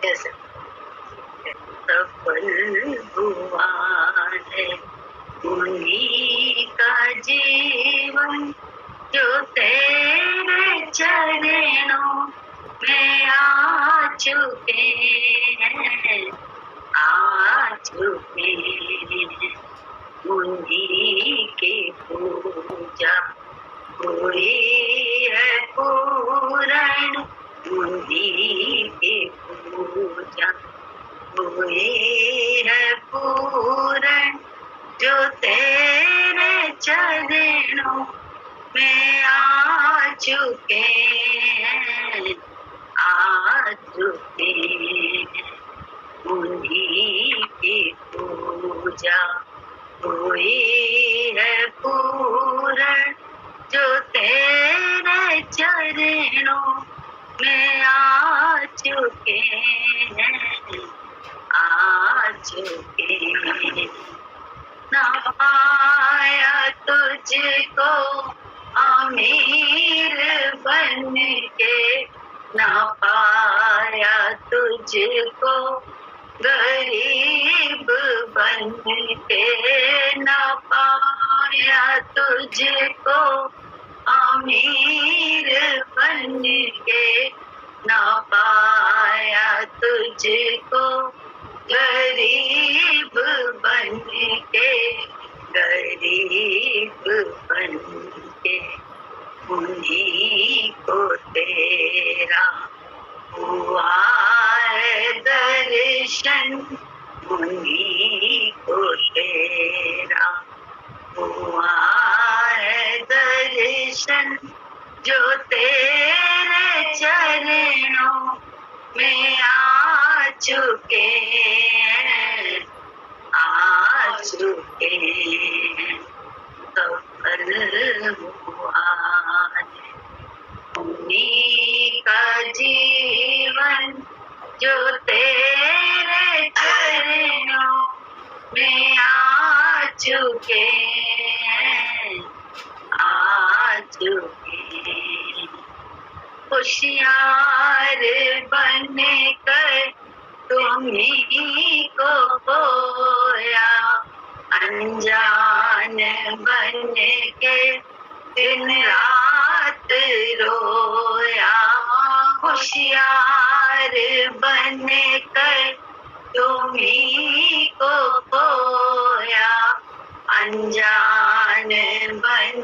कैसे सफल हुआ है उन्हीं का जीवन जो तेरे चरणों में आ चुके हैं, आ चुके हैं। उन्हीं की पूजा हुई है पूर्ण, उन्हीं की पूजा हुई है पूर्ण जो तेरे चरणों में आ चुके हैं, आ चुके हैं। उन्हीं की पूजा हुई है पूर्ण जो तेरे चरणों में आ चुके हैं, आ चुके हैं। ना पाया तुझको अमीर बन के, ना पाया तुझको गरीब बन के, ना पाया तुझको अमीर बन के, ना पाया तुझको गरीब बन के, गरीब बन के। उन्हीं को तेरा हुआ है दर्शन, उन्हीं को तेरा हुआ है दर्शन जो तेरे चरणों में आ चुके हैं, आ चुके हैं। सफल हुआ है उन्हीं का जीवन जो तेरे चरणों में आ चुके हैं, आ चुके हैं। होशियार बन कर तुम्हीं को खोया, अनजान बन के दिन रात रोया। होशियार बन कर तुम्हीं को खोया, अनजान बन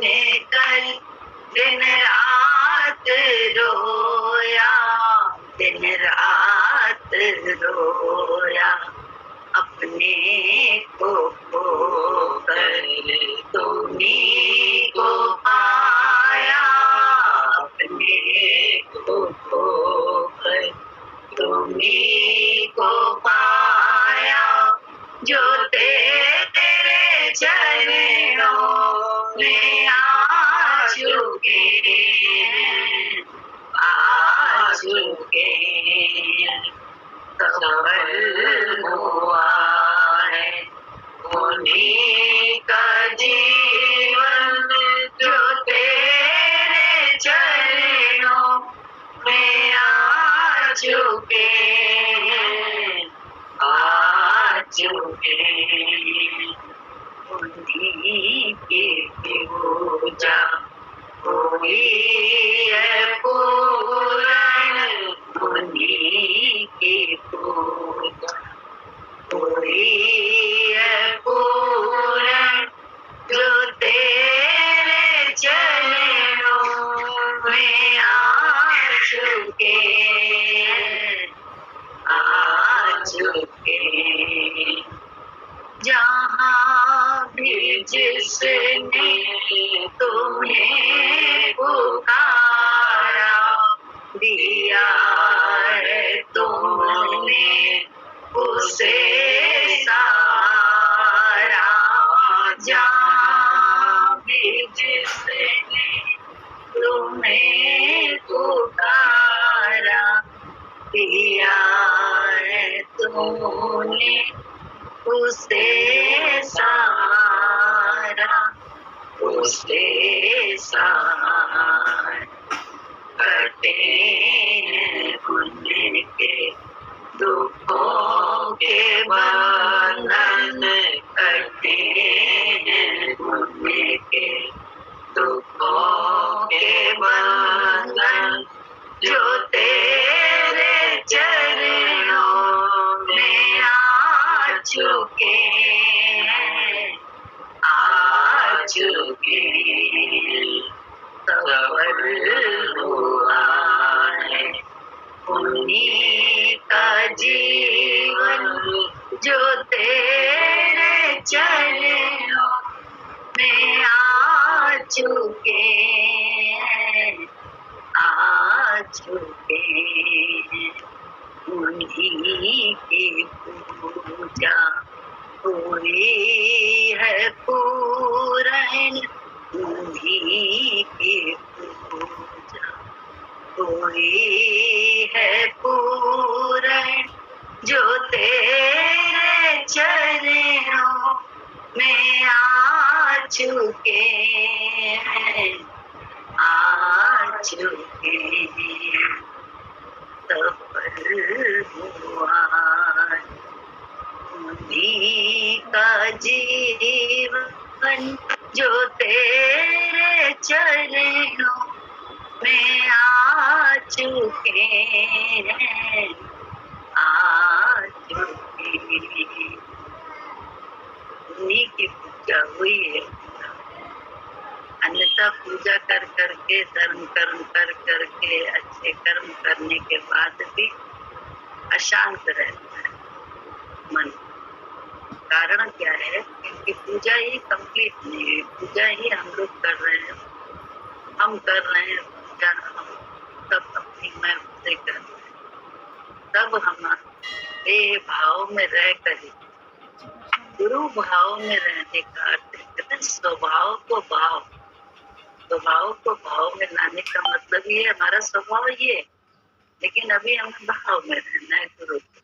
कर दिन रात रोया, दिन रात रोया। अपने को खोकर तुम्हीं को पाया, अपने को खोकर तुम्हीं को पाया जो तेरे चरणों में आ चुके हैं, आ चुके हैं। सफल हुआ है उन्हीं का जीवन जो तेरे चरणों में आ चुके हैं, आ चुके हैं। उन्हीं की पूजा हुई है पूर्ण, उन्हीं की पूजा हुई है पूर्ण जो तेरे चरणों में आ चुके हैं, आ चुके हैं। जहाँ भी जिसने तुम्हें पुकारा, दिया है तुमने उसे सारा। जहाँ भी जिसने तुम्हें पुकारा, दिया है तुमने उसे सारा, उसे सारा। कटे हैं उनके उन्हीं का जीवन जो तेरे चरणों में आ चुके हैं, आ चुके हैं। उन्हीं की पूजा हुई है पूरन, उन्हीं की पूजा हुई है पूरन, जो तेरे चरणों में आ चुके हैं, आ चुके हैं। सफल हुआ उन्हीं का जीवन जो तेरे चरणों में आ चुके हैं, आ चुके हैं। उन्हीं की पूजा हुई है। अन्यथा पूजा कर करके, धर्म कर्म कर करके, अच्छे कर्म करने के बाद भी अशांत रहता है मन। कारण क्या है? क्योंकि पूजा ही कंप्लीट नहीं है। पूजा ही हम लोग कर रहे हैं, हम कर रहे हैं पूजा, हम सब अपनी मैं से कर रहे हैं। तब हम भाव में रह कर, गुरु भाव में रहने का अर्थ है स्वभाव को भाव, स्वभाव को भाव में लाने का मतलब ये हमारा स्वभाव ये, लेकिन अभी हमें भाव में रहना है गुरु के।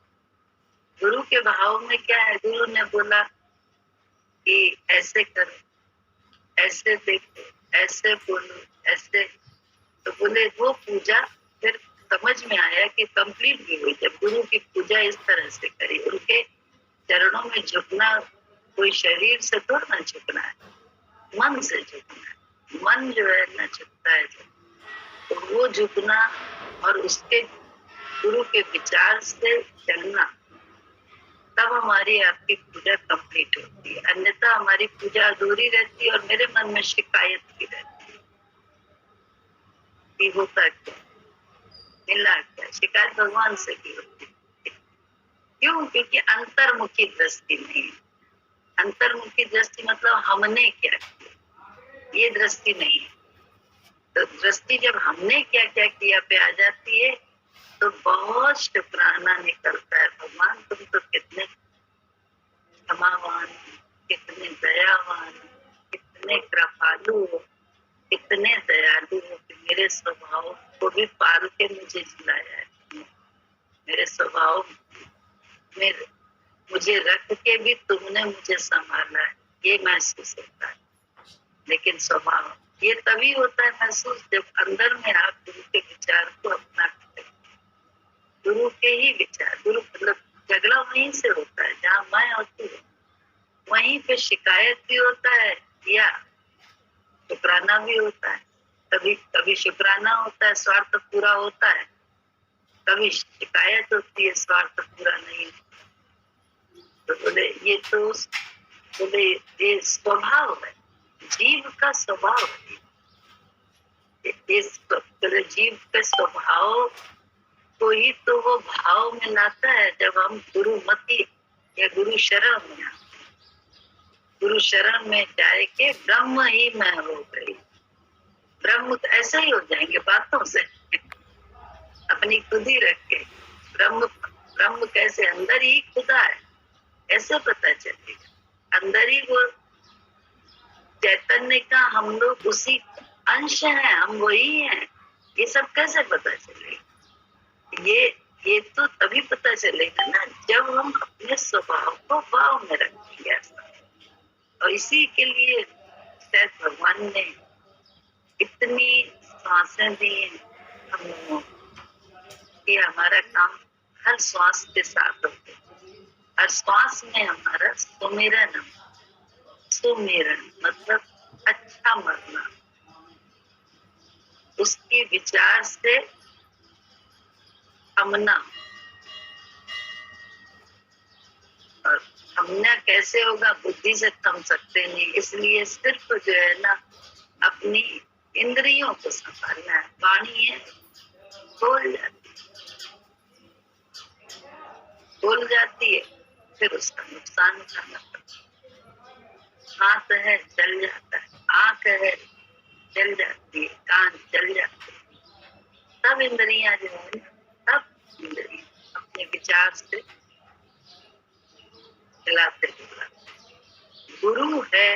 गुरु के भाव में क्या है? गुरु ने बोला कि ऐसे करो, ऐसे देखो, ऐसे बोलो, ऐसे, तो बोले वो पूजा फिर समझ में आया कि कंप्लीट भी हुई। जब गुरु की पूजा इस तरह से करी, उनके चरणों में झुकना कोई शरीर से थोड़ा ना झुकना है, मन से झुकना है। मन जो है ना झुकता है, तो वो झुकना और उसके गुरु के विचार से चलना, तब हमारी आपकी पूजा कंप्लीट होती है। अन्यथा हमारी पूजा अधूरी रहती है और मेरे मन में शिकायत भी रहती है कि होता क्या, मिला क्या। शिकायत भगवान से भी होती है। क्यों? क्योंकि अंतर्मुखी दृष्टि नहीं। अंतर्मुखी दृष्टि मतलब हमने क्या किया, ये दृष्टि नहीं। तो दृष्टि जब हमने क्या क्या किया पे आ जाती है, तो बहुत शुक्राना निकलता है। भगवान तुम तो कितने क्षमावान, कितने दयावान, कितने कृपालु हो, कितने दयालु हो कि मेरे स्वभाव को भी पाल के मुझे जिलाया है। मेरे स्वभाव में मुझे रख के भी तुमने मुझे संभाला है, ये महसूस होता है। लेकिन स्वभाव ये तभी होता है महसूस जब अंदर में आप गुरु के विचार को अपना करते, गुरु के ही विचार। गुरु मतलब झगड़ा वहीं से होता है जहाँ मैं होती हूँ, वहीं पे शिकायत भी होता है या शुक्राना भी होता है। कभी कभी शुक्राना होता है, स्वार्थ पूरा होता है, कभी शिकायत होती है, स्वार्थ पूरा नहीं। तो बोले ये तो बोले ये स्वभाव है, जीव का स्वभाव है। जीव के स्वभाव को ही तो वो भाव में लाता है जब हम गुरुमति या गुरु शरण में आते। गुरु शरण में जाए के ब्रह्म ही मैं हो गई। ब्रह्म तो ऐसे ही हो जाएंगे बातों से, अपनी खुद ही रख के। ब्रह्म ब्रह्म कैसे? अंदर ही खुदा है, ऐसे पता चलेगा। अंदर ही वो चैतन्य का हम लोग उसी अंश हैं, हम वही हैं। ये सब कैसे पता चलेगा? ये तो तभी पता चलेगा ना जब हम अपने स्वभाव को भाव में रखेंगे। और इसी के लिए शायद भगवान ने इतनी सांसें दी हम लोगों कि हमारा काम हर श्वास के साथ होते, हर श्वास में हमारा सुमिरन। सुमिरन मतलब अच्छा मरना, उसके विचार से थमना। और थमना कैसे होगा? बुद्धि से थम सकते नहीं, इसलिए सिर्फ जो है ना अपनी इंद्रियों को संभालना है। वाणी है बोल जाती, बोल जाती है, फिर उसका नुकसान उठाना पड़ता है। हाथ है चल जाता है, आंख है चल जाती है, कान चल जाते हैं, सब इंद्रियां जो है ना, सब इंद्रियां अपने विचार से चलाते बुलाते। गुरु है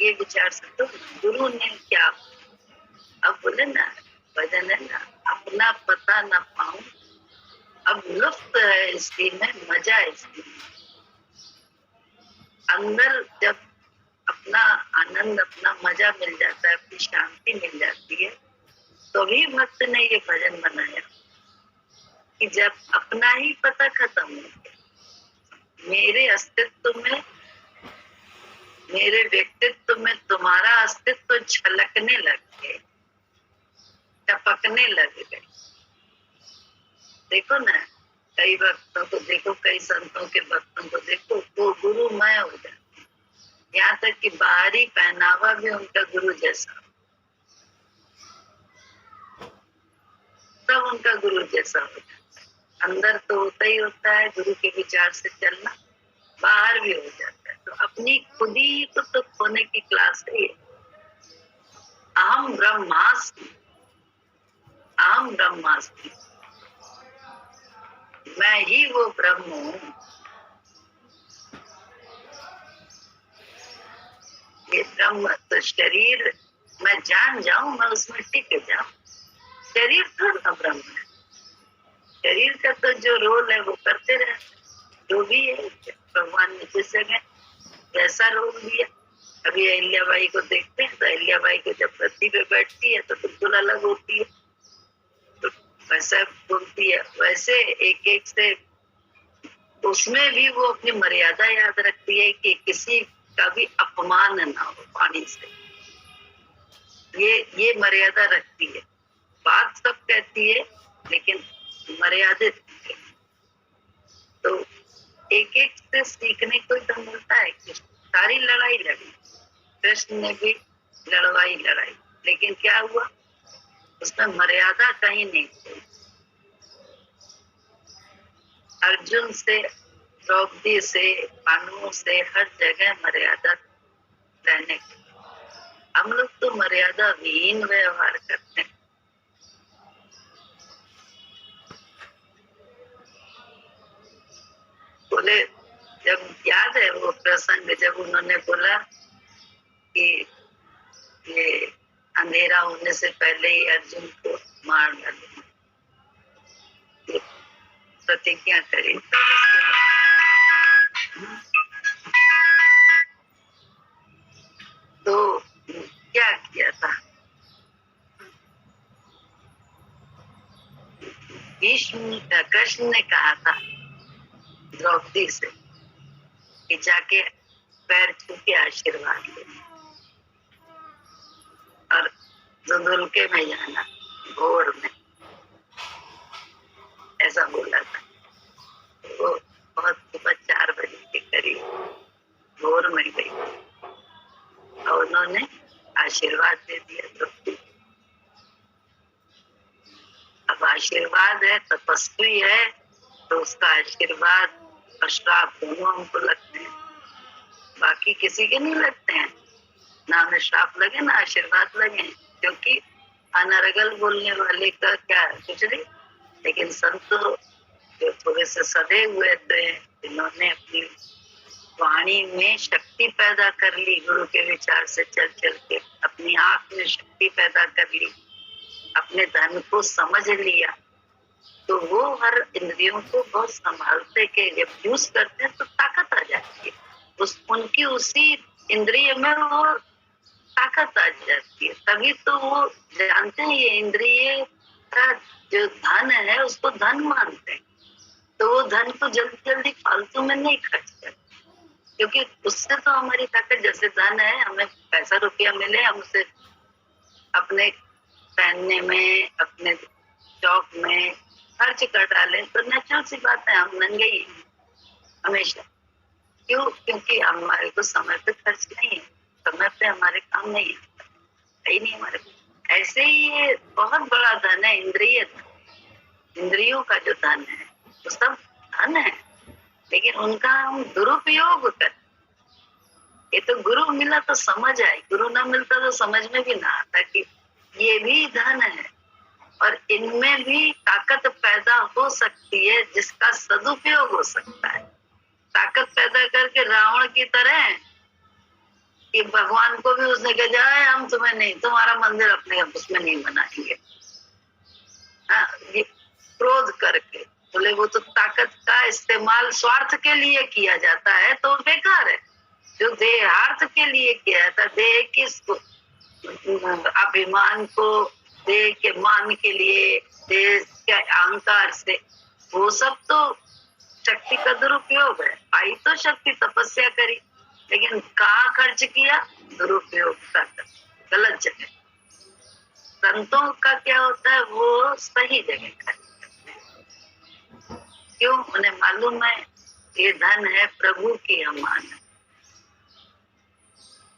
ये विचार से, तो गुरु ने क्या, अब बोले ना भजन है ना, अपना पता न पाऊं, अब लुफ्त है इसकी में, मजा है इसकी में। अंदर जब अपना आनंद, अपना मजा मिल जाता है, अपनी शांति मिल जाती है, तो भी भक्त ने ये भजन बनाया कि जब अपना ही पता खत्म हो गया, मेरे अस्तित्व में, मेरे व्यक्तित्व में तुम्हारा अस्तित्व झलकने लग गए, टपकने लग गए। देखो ना, कई भक्तों को देखो, कई संतों के भक्तों को देखो, वो गुरुमय हो जाते, यहाँ तक कि बाहरी पहनावा भी उनका गुरु जैसा, सब उनका गुरु जैसा हो जाता है। अंदर तो होता ही होता है गुरु के विचार से चलना, बाहर भी हो जाता है। तो अपनी खुद ही को तो खोने की क्लास है ये। अहम ब्रह्मास्मि, अहम ब्रह्मास्मि, मैं ही वो ब्रह्म हूँ। ये ब्रह्म तो शरीर मैं जान जाऊं, मैं उसमें टिक जाऊं, शरीर थोड़ा ब्रह्म है। शरीर का तो जो रोल है वो करते रहे, जो भी है भगवान ने जिस जगह जैसा रोल दिया। अभी अहिल्याबाई को देखते हैं तो अहिल्याबाई को जब पृथ्वी पे बैठती है तो बिल्कुल अलग होती है, तो वैसा बोलती है, वैसे एक एक से उसमें भी वो अपनी मर्यादा याद रखती है कि किसी का भी अपमान ना हो वाणी से, ये मर्यादा रखती है। बात सब कहती है लेकिन मर्यादित है। तो एक एक से सीखने को तो मिलता है कि सारी लड़ाई लड़ी, कृष्ण ने भी लड़वाई लड़ाई, लेकिन क्या हुआ, उसमें मर्यादा कहीं नहीं थी। अर्जुन से, द्रौपदी से, पांडवों से, हर जगह मर्यादा रहने की। हम लोग तो मर्यादा विहीन व्यवहार करते हैं। बोले, जब याद है वो प्रसंग जब उन्होंने बोला कि ये अंधेरा होने से पहले ही अर्जुन को मार डाले, प्रतिज्ञा करी, तो उसके बाद तो क्या किया था, भीष्म कृष्ण ने कहा था द्रौपदी से कि जाके पैर छू के आशीर्वाद ले, और धुंधुलके में जाना, भोर में, ऐसा बोला था। वो बहुत सुबह 4 बजे के करीब भोर में गई और उन्होंने आशीर्वाद दे दिया द्रौपदी। अब आशीर्वाद है, तपस्वी है, तो उसका आशीर्वाद और श्राप दोनों हमको लगते हैं, बाकी किसी के नहीं लगते हैं। ना हमें श्राप लगे ना आशीर्वाद लगे, क्योंकि अनर्गल बोलने वाले का क्या है, कुछ नहीं। लेकिन संत जो थोड़े से सधे हुए थे, जिन्होंने अपनी वाणी में शक्ति पैदा कर ली, गुरु के विचार से चल चल के अपनी आंख में शक्ति पैदा कर ली, अपने धन को समझ लिया, तो वो हर इंद्रियों को बहुत संभालते के जब यूज करते हैं तो ताकत आ जाती है। उनकी उसी इंद्रिय में वो ताकत आ जाती है, तभी तो वो जानते हैं ये इंद्रिय का जो धन है उसको धन मानते हैं, तो वो धन को जल्दी जल्दी फालतू में नहीं खर्च करते, क्योंकि उससे तो हमारी ताकत, जैसे धन है, हमें पैसा रुपया मिले, हम उसे अपने पहनने में, अपने शौक में खर्च कर डालें तो नेचुरल सी बात है, हम नंगे ही हमेशा। क्यों? क्योंकि हमारे को समय पे खर्च नहीं है, समय पे हमारे काम नहीं है ही नहीं हमारे। ऐसे ही ये बहुत बड़ा धन है, इंद्रिय धन, इंद्रियों का जो धन है वो सब धन है, लेकिन उनका हम दुरुपयोग कर। ये तो गुरु मिला तो समझ आई, गुरु ना मिलता तो समझ में भी ना आता कि ये भी धन है और इनमें भी ताकत पैदा हो सकती है जिसका सदुपयोग हो सकता है। ताकत पैदा करके रावण की तरह कि भगवान को भी उसने कहा जाए हम तुम्हें नहीं, तुम्हारा मंदिर अपने उसमें नहीं बनाएंगे। ये क्रोध करके बोले वो तो ताकत का इस्तेमाल स्वार्थ के लिए किया जाता है तो बेकार है। जो देहार्थ के लिए किया जाता है, देह किसको, अभिमान को, देह के मान के लिए, देह के अहंकार से, वो सब तो शक्ति का दुरुपयोग है। आई तो शक्ति तपस्या करी, लेकिन कहाँ खर्च किया, दुरुपयोग का, गलत जगह। संतों का क्या होता है, वो सही जगह खर्च करते हैं। क्यों? उन्हें मालूम है ये धन है प्रभु की अमानत,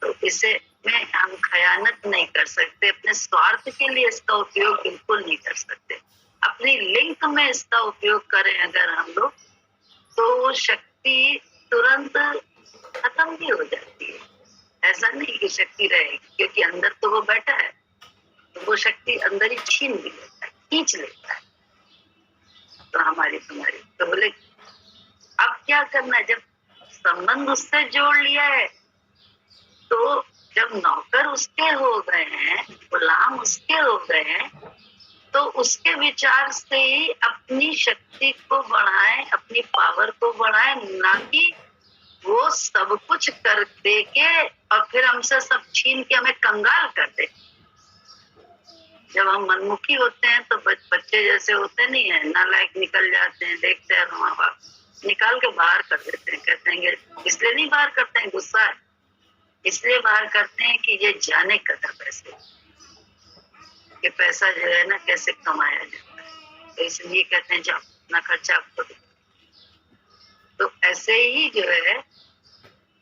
तो इसे में हम खयानत नहीं कर सकते, अपने स्वार्थ के लिए इसका उपयोग बिल्कुल नहीं कर सकते। अपनी लिंक में इसका उपयोग करें अगर हम लोग, तो शक्ति तुरंत खत्म भी हो जाती है। ऐसा नहीं कि शक्ति रहेगी, क्योंकि अंदर तो वो बैठा है, तो वो शक्ति अंदर ही छीन भी लेता है, खींच लेता है। तो हमारी तो बोले अब क्या करना है, जब संबंध उससे जोड़ लिया है, तो जब नौकर उसके हो गए हैं, गुलाम उसके हो गए हैं, तो उसके विचार से ही अपनी शक्ति को बढ़ाएं, अपनी पावर को बढ़ाएं, ना कि वो सब कुछ कर दे के और फिर हमसे सब छीन के हमें कंगाल कर दे। जब हम मनमुखी होते हैं तो बच्चे जैसे होते नहीं है, नालायक निकल जाते हैं, देखते हैं माँ बाप निकाल के बाहर कर देते हैं, कहते हैं इसलिए नहीं बाहर करते हैं, गुस्सा है, इसलिए बाहर करते हैं कि ये जाने कदर पैसे, कि पैसा जो है ना कैसे कमाया जाता है, तो इसलिए कहते हैं जाओ अपना खर्चा आप करो। तो ऐसे ही जो है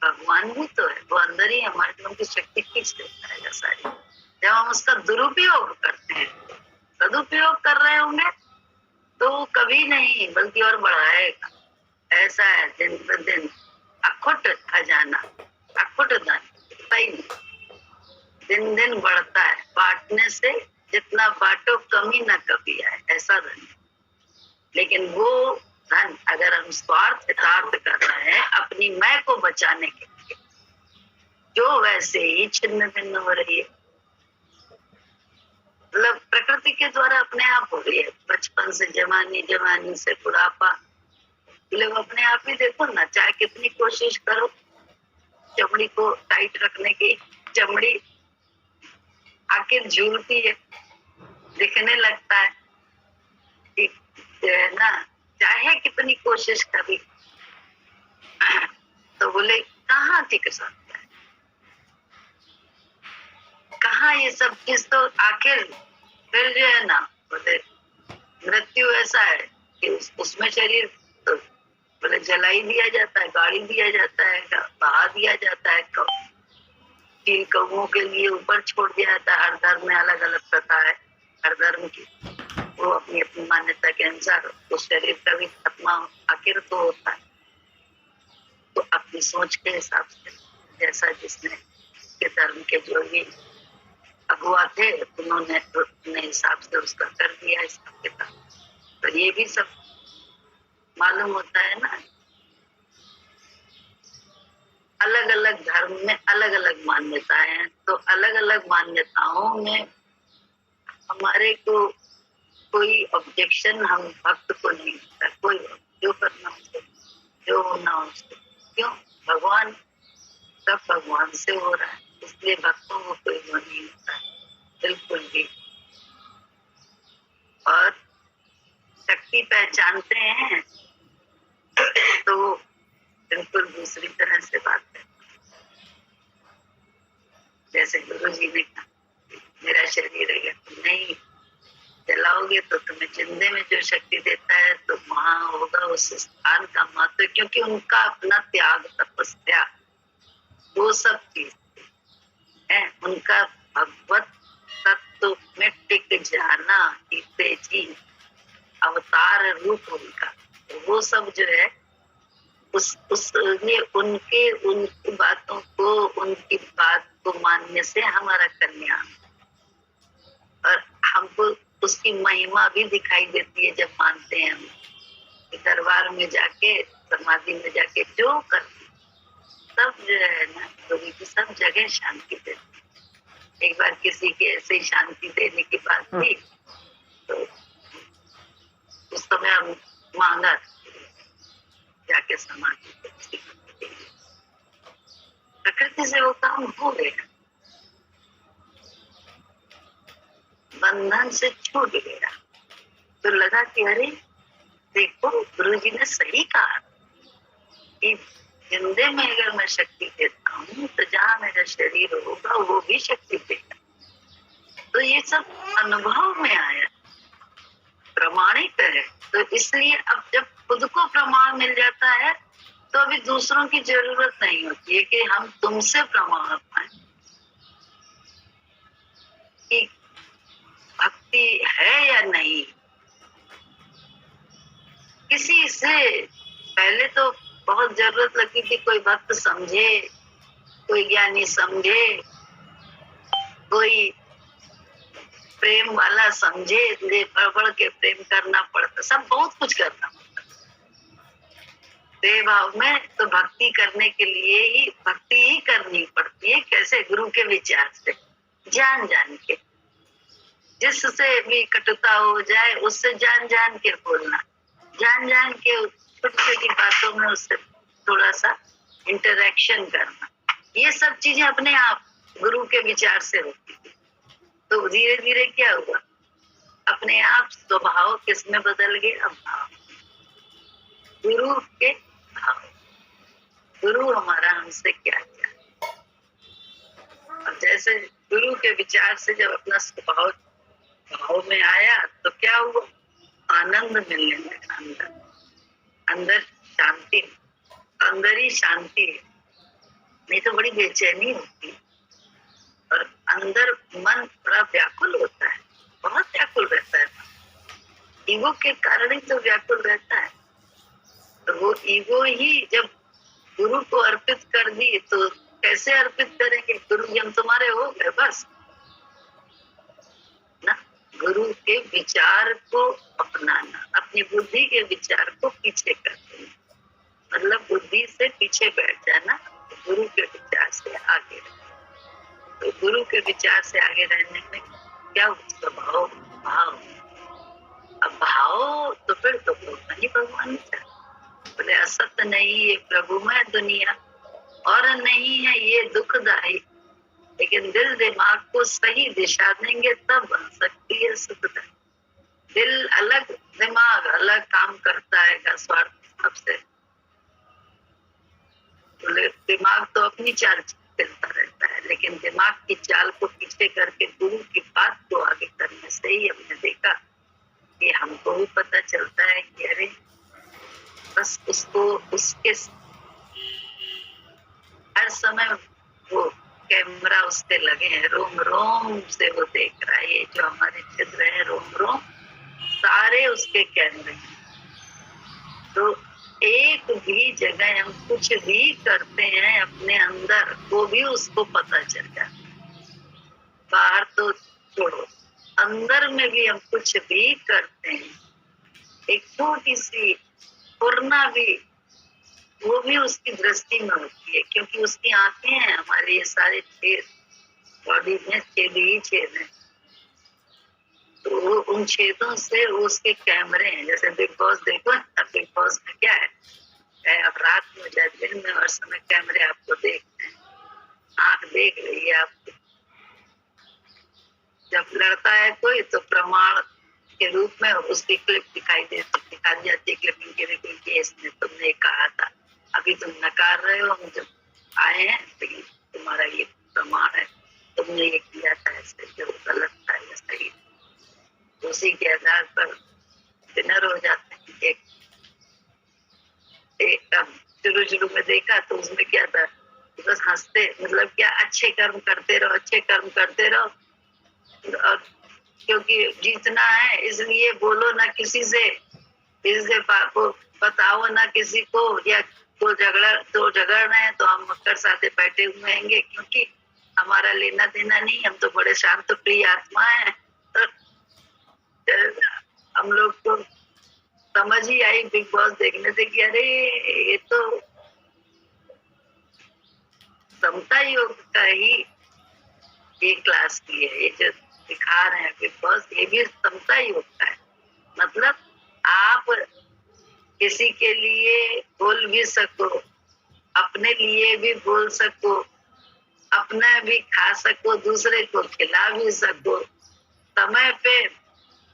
भगवान भी तो है, वो अंदर ही हमारे लोगों की शक्ति खींच लेता है सारी। जब हम उसका दुरुपयोग करते हैं, सदुपयोग कर रहे होंगे तो वो कभी नहीं बल्कि और बढ़ाएगा। ऐसा है दिन पर दिन अखुट खजाना, अखुट धन दिन दिन बढ़ता है, बांटने से जितना बांटो कमी ना कभी आए, ऐसा धन। लेकिन वो धन अगर हम स्वार्थ कर रहे हैं अपनी मैं को बचाने के लिए, जो वैसे ही छिन्न भिन्न हो रही है, मतलब प्रकृति के द्वारा अपने आप हो रही है। बचपन से जवानी, जवानी से बुढ़ापा, लोग अपने आप ही देखो ना, चाहे कितनी कोशिश करो चमड़ी को टाइट रखने की, चमड़ी आखिर झूलती है, दिखने लगता है ना, चाहे कितनी कोशिश करी तो बोले कहाँ टिक सकता है, कहाँ ये सब चीज, तो आखिर फिर जो है ना बोले मृत्यु ऐसा है कि उसमें शरीर तो बोले जला ही दिया जाता है, गाड़ी दिया जाता है, बहा दिया जाता है, तीन कौओं के लिए ऊपर छोड़ दिया जाता है। हर धर्म में अलग अलग प्रथा है, हर धर्म की वो अपनी अपनी मान्यता के अनुसार उस शरीर का भी आत्मा आखिर तो होता है। तो अपनी सोच के हिसाब से जैसा जिसने के धर्म के जो भी अगुआ थे उन्होंने अपने हिसाब से उसका कर दिया इसका किताब। तो ये भी सब मालूम होता है ना, अलग अलग धर्म में अलग अलग मान्यताएं हैं, तो अलग अलग मान्यताओं में हमारे को कोई ऑब्जेक्शन हम भक्त को नहीं होता, कोई जो करना उसको, जो होना उसको। क्यों? भगवान सब भगवान से हो रहा है, इसलिए भक्तों को कोई वो नहीं होता है बिल्कुल भी। और शक्ति पहचानते हैं तो बिल्कुल दूसरी तरह से बात है। जैसे गुरु जी ने कहा मेरा शरीर है, तुम नहीं जलाओगे तो तुम्हें जिंदे में जो शक्ति देता है तो वहां होगा उस स्थान का महत्व, क्योंकि उनका अपना त्याग तपस्या वो सब चीज है, उनका भगवत तत्व में टिक जाना, जी अवतार रूप उनका, वो सब जो है उसने उनकी बातों को, उनकी बात को मानने से हमारा कल्याण, और हमको उसकी महिमा भी दिखाई देती है जब मानते हैं हम। दरबार में जाके, समाधि में जाके जो करते सब जो है ना, योगी की सब जगह शांति देती। एक बार किसी के ऐसे ही शांति देने की बात थी, तो उस समय हम मांगा जाके समाधि पे। प्रकृति से वो काम हो गया, बंधन से छूट गया। तो लगा कि अरे देखो, गुरु जी ने सही कहा कि जिंदे में अगर मैं शक्ति देता हूँ तो जहाँ मेरा शरीर होगा वो भी शक्ति देगा। तो ये सब अनुभव में आया, प्रमाणिक है। तो इसलिए अब जब खुद को प्रमाण मिल जाता है तो अभी दूसरों की जरूरत नहीं होती है कि हम तुमसे प्रमाण पाए कि भक्ति है या नहीं। किसी से पहले तो बहुत जरूरत लगती थी, कोई भक्त समझे, कोई ज्ञानी समझे, कोई प्रेम वाला समझे, बढ़ के प्रेम करना पड़ता, सब बहुत कुछ करना पड़ता। देव भाव में तो भक्ति करने के लिए ही भक्ति ही करनी पड़ती है। कैसे? गुरु के विचार से, जान जान के, जिससे भी कटुता हो जाए उससे जान जान के बोलना, जान जान के छोटी छोटी बातों में उससे थोड़ा सा इंटरेक्शन करना। ये सब चीजें अपने आप गुरु के विचार से होती थी। तो धीरे धीरे क्या हुआ, अपने आप स्वभाव किसमें बदल गए? अब भाव, गुरु के भाव। गुरु हमारा हमसे क्या चाहता, और जैसे गुरु के विचार से जब अपना स्वभाव भाव में आया तो क्या हुआ, आनंद मिलने लगा। अंदर अंदर शांति, अंदर ही शांति है, नहीं तो बड़ी बेचैनी होती है। और अंदर मन बड़ा व्याकुल होता है, बहुत व्याकुल रहता है। ईगो के कारण ही तो व्याकुल रहता है। तो वो ईगो ही जब गुरु को अर्पित कर दी तो कैसे अर्पित करेंगे? गुरु जी हम तुम्हारे हो गए बस ना। गुरु के विचार को अपनाना, अपनी बुद्धि के विचार को पीछे कर देना, मतलब बुद्धि से पीछे बैठ जाना, गुरु के विचार से आगे रहना। तो गुरु के विचार से आगे रहने में क्या स्वभाव, भाव। अब भाव तो फिर तो नहीं भगवान चाहते। बोले असत नहीं ये प्रभु में दुनिया, और नहीं है ये दुखदायी, लेकिन दिल दिमाग को सही दिशा देंगे तब बन सकती है सुखदायी। दिल अलग, दिमाग अलग काम करता है स्वार्थ हिसाब से। बोले दिमाग तो अपनी चाल चलता रहता है, लेकिन दिमाग की चाल को पीछे करके गुरु की बात को आगे करने से ही हमने देखा कि हमको भी पता चलता है कि अरे बस उसको उसके हर समय वो कैमरा उससे लगे हैं, रोम रोम से वो देख रहा है। ये जो हमारे छिद्र है रोम रोम, सारे उसके कैमरे हैं। तो एक भी जगह हम कुछ भी करते हैं अपने अंदर, वो भी उसको पता चल जाता है। बाहर तो छोड़ो, अंदर में भी हम कुछ भी करते हैं, एक छोटी सी फुरना भी, वो भी उसकी दृष्टि में होती है, क्योंकि उसकी आंखें हैं। हमारे ये सारे छेद बॉडी में छेद ही छेद हैं, तो वो उन छेदों से वो उसके कैमरे हैं। जैसे बिग बॉस देखो, बिग बॉस में क्या है, अब रात में या दिन में हर समय कैमरे आपको देखते हैं, आंख देख रही है आपको। जब लड़ता है कोई तो प्रमाण के रूप में उसकी क्लिप दिखा दी जाती है, क्लिपिंग के रूप में, इसने तुमने कहा था, अभी तुम नकार रहे हो, हम जब आए हैं लेकिन तुम्हारा ये प्रमाण है, तुमने ये किया था, ऐसे जो गलत था या सही। उसी के आधार पर डिनर हो जाते हैं। एक शुरू में देखा तो उसमें क्या था, बस हंसते, मतलब क्या, अच्छे कर्म करते रहो, अच्छे कर्म करते रहो, और क्योंकि जीतना है इसलिए बोलो ना किसी से किसी से को बताओ ना किसी को, या तो झगड़ना है तो हम मकर साथे बैठे हुए हैं, क्योंकि हमारा लेना देना नहीं, हम तो बड़े शांत प्रिय आत्मा है। हम लोग को समझ ही आई बिग बॉस देखने से कि अरे ये तो समता योग का ही ये क्लास की है, ये जो दिखा रहे हैं बिग बॉस, ये भी समता योग का है। मतलब आप किसी के लिए बोल भी सको, अपने लिए भी बोल सको, अपना भी खा सको, दूसरे को खिला भी सको, समय पे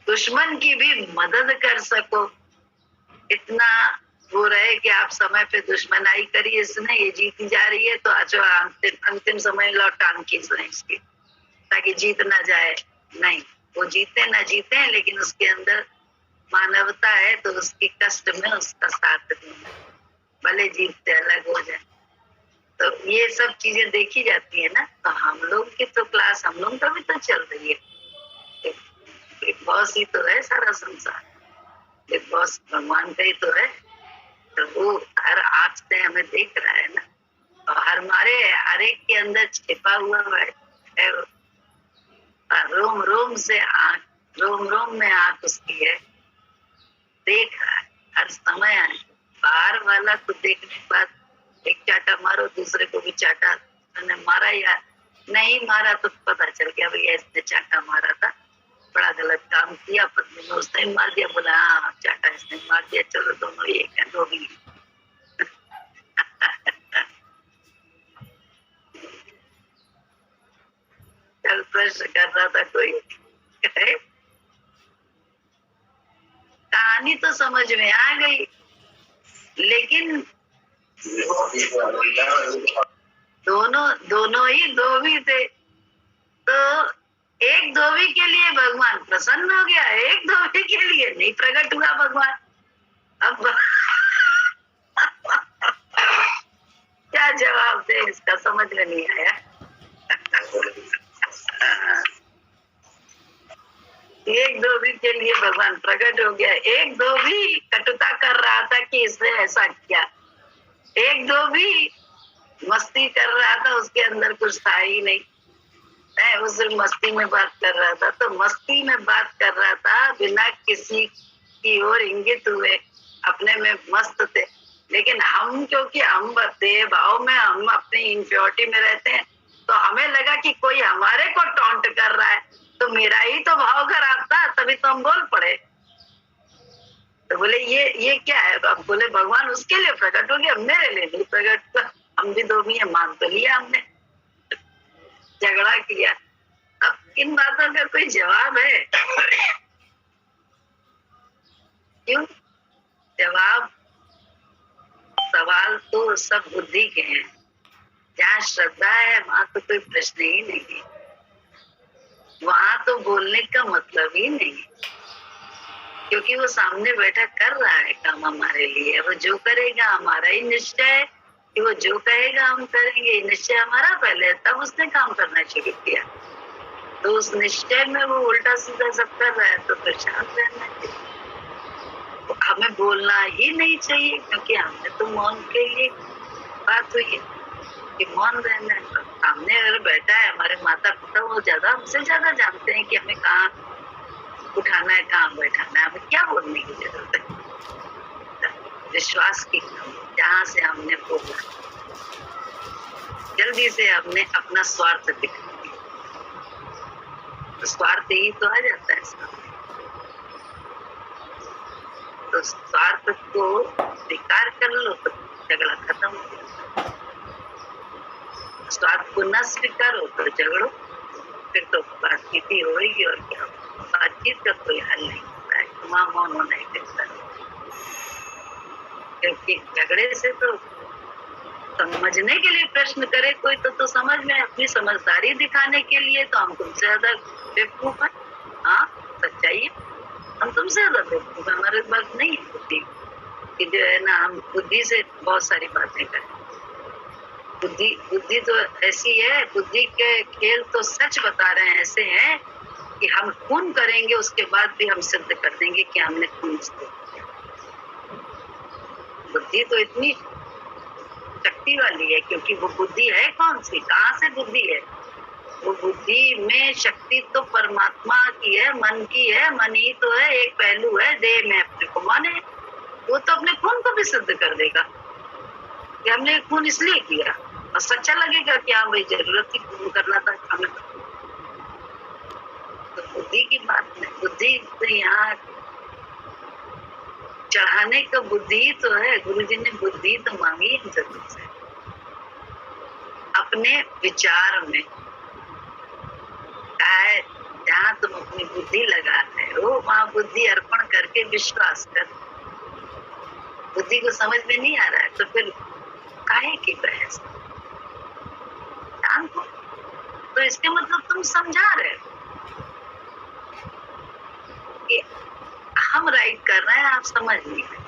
दुश्मन की भी मदद कर सको। इतना वो रहे कि आप समय पे दुश्मनाई करिए, इसने ये जीती जा रही है तो अच्छा अंतिम समय लौटान खींचना इसकी, ताकि जीत ना जाए। नहीं, वो जीते ना जीते, लेकिन उसके अंदर मानवता है तो उसकी कष्ट में उसका साथ देना, भले जीत से अलग हो जाए। तो ये सब चीजें देखी जाती है ना। तो हम लोग की तो क्लास हम लोग का भी तो चल रही है। बिग बॉस ही तो है सारा संसार, बिग बॉस भगवान का ही तो है। तो वो हर आंख से हमें देख रहा है ना, और हमारे हर एक के अंदर छिपा हुआ है, रोम रोम से आंख, रोम रोम में आंख उसकी है, देख रहा है हर समय। आए बाहर वाला तो देखने के बाद एक चाटा मारो, दूसरे को भी चाटा मैंने मारा या नहीं मारा तो पता चल गया भैया इसने चाटा मारा था, बड़ा गलत काम किया, पत्नी ने उसने मार दिया, बोला हाँ चाटा इसने मार दिया, चलो दोनों एक है, दो भी। कल प्रश्न कर रहा था कोई, कहानी तो समझ में आ गई, लेकिन दोनों ही धोबी थे। तो एक धोबी के लिए भगवान प्रसन्न हो गया, एक धोबी के लिए नहीं प्रकट हुआ भगवान। अब क्या जवाब दे इसका, समझ में नहीं आया। एक धोबी के लिए भगवान प्रकट हो गया, एक धोबी कटुता कर रहा था कि इसने ऐसा किया, एक धोबी मस्ती कर रहा था, उसके अंदर कुछ था ही नहीं, उस मस्ती में बात कर रहा था। तो मस्ती में बात कर रहा था बिना किसी की ओर इंगित हुए, अपने में मस्त थे। लेकिन हम क्योंकि हम देह भाव में, हम अपनी इंफ्योरिटी में रहते हैं, तो हमें लगा कि कोई हमारे को टॉन्ट कर रहा है, तो मेरा ही तो भाव खराब था, तभी तो हम बोल पड़े। तो बोले ये क्या है? अब बोले भगवान उसके लिए प्रकट हो गया, मेरे लिए नहीं प्रकट। तो हम भी दो भी मान तो लिया हमने, झगड़ा किया। अब इन बातों का कोई जवाब है? क्यों? जवाब, सवाल तो सब बुद्धि के हैं। जहाँ श्रद्धा है वहां तो कोई प्रश्न ही नहीं है, वहां तो बोलने का मतलब ही नहीं, क्योंकि वो सामने बैठा कर रहा है काम हमारे लिए। वो जो करेगा हमारा ही निश्चय है कि वो जो कहेगा हम करेंगे, निश्चय हमारा पहले, तब उसने काम करना शुरू किया। तो उस निश्चय में वो उल्टा सीधा सब कर रहा है, तो फिर शांत रहना चाहिए, हमें बोलना ही नहीं चाहिए, क्योंकि हमने तो मौन के लिए बात हुई है कि मौन रहना है। सामने अगर बैठा है हमारे माता पिता, वो ज्यादा हमसे ज्यादा जानते हैं कि हमें कहाँ उठाना है, कहाँ बैठाना है, हमें क्या बोलने की जरूरत है। विश्वास की कमी, जहाँ से हमने बोला, जल्दी से हमने अपना स्वार्थ दिखा दिया, तो स्वार्थ ही तो आ जाता है सामने। तो स्वार्थ को स्वीकार कर लो तो झगड़ा खत्म हो जाता है। स्वार्थ को न स्वीकारो तो झगड़ो, फिर तो बातचीत ही होगी, और क्या बातचीत का कोई हल नहीं होता है, वहां मौन होना ही बेहतर है। क्योंकि झगड़े से तो समझने के लिए प्रश्न करे कोई तो समझ में, अपनी समझदारी दिखाने के लिए तो हम तुमसे ज्यादा बेवकूफ है। हाँ सच्चाई है, हम तुमसे ज्यादा बेवकूफ है, हमारे पास नहीं है बुद्धि कि जो है ना हम बुद्धि से बहुत सारी बातें करें। बुद्धि तो ऐसी है, बुद्धि के खेल तो सच बता रहे हैं ऐसे हैं कि हम खून करेंगे, उसके बाद भी हम सिद्ध कर देंगे कि हमने खून किया। बुद्धि तो इतनी शक्ति वाली है, क्योंकि वो बुद्धि है कौन सी, कहाँ से बुद्धि है? वो बुद्धि में शक्ति तो परमात्मा की है, मन की है। मन ही तो है, एक पहलू है देह में अपने को माने। वो तो अपने खून को भी सिद्ध कर देगा कि हमने खून इसलिए किया, और सच्चा लगेगा कि हाँ भाई जरूरत थी खून करना था हमें। तो बुद्धि की बात नहीं, बुद्धि तो यहाँ चढ़ाने का बुद्धि तो है। गुरु जी ने बुद्धि तो मांगी हम सभी से, अपने विचार में है। जहाँ तुम अपनी बुद्धि लगाते हो वहां बुद्धि अर्पण करके विश्वास कर। बुद्धि को समझ में नहीं आ रहा है तो फिर काहे की बहस? शांत हो। तो इसके मतलब तुम समझा रहे हो कि हम राइट कर रहे हैं, आप समझ नहीं रहे।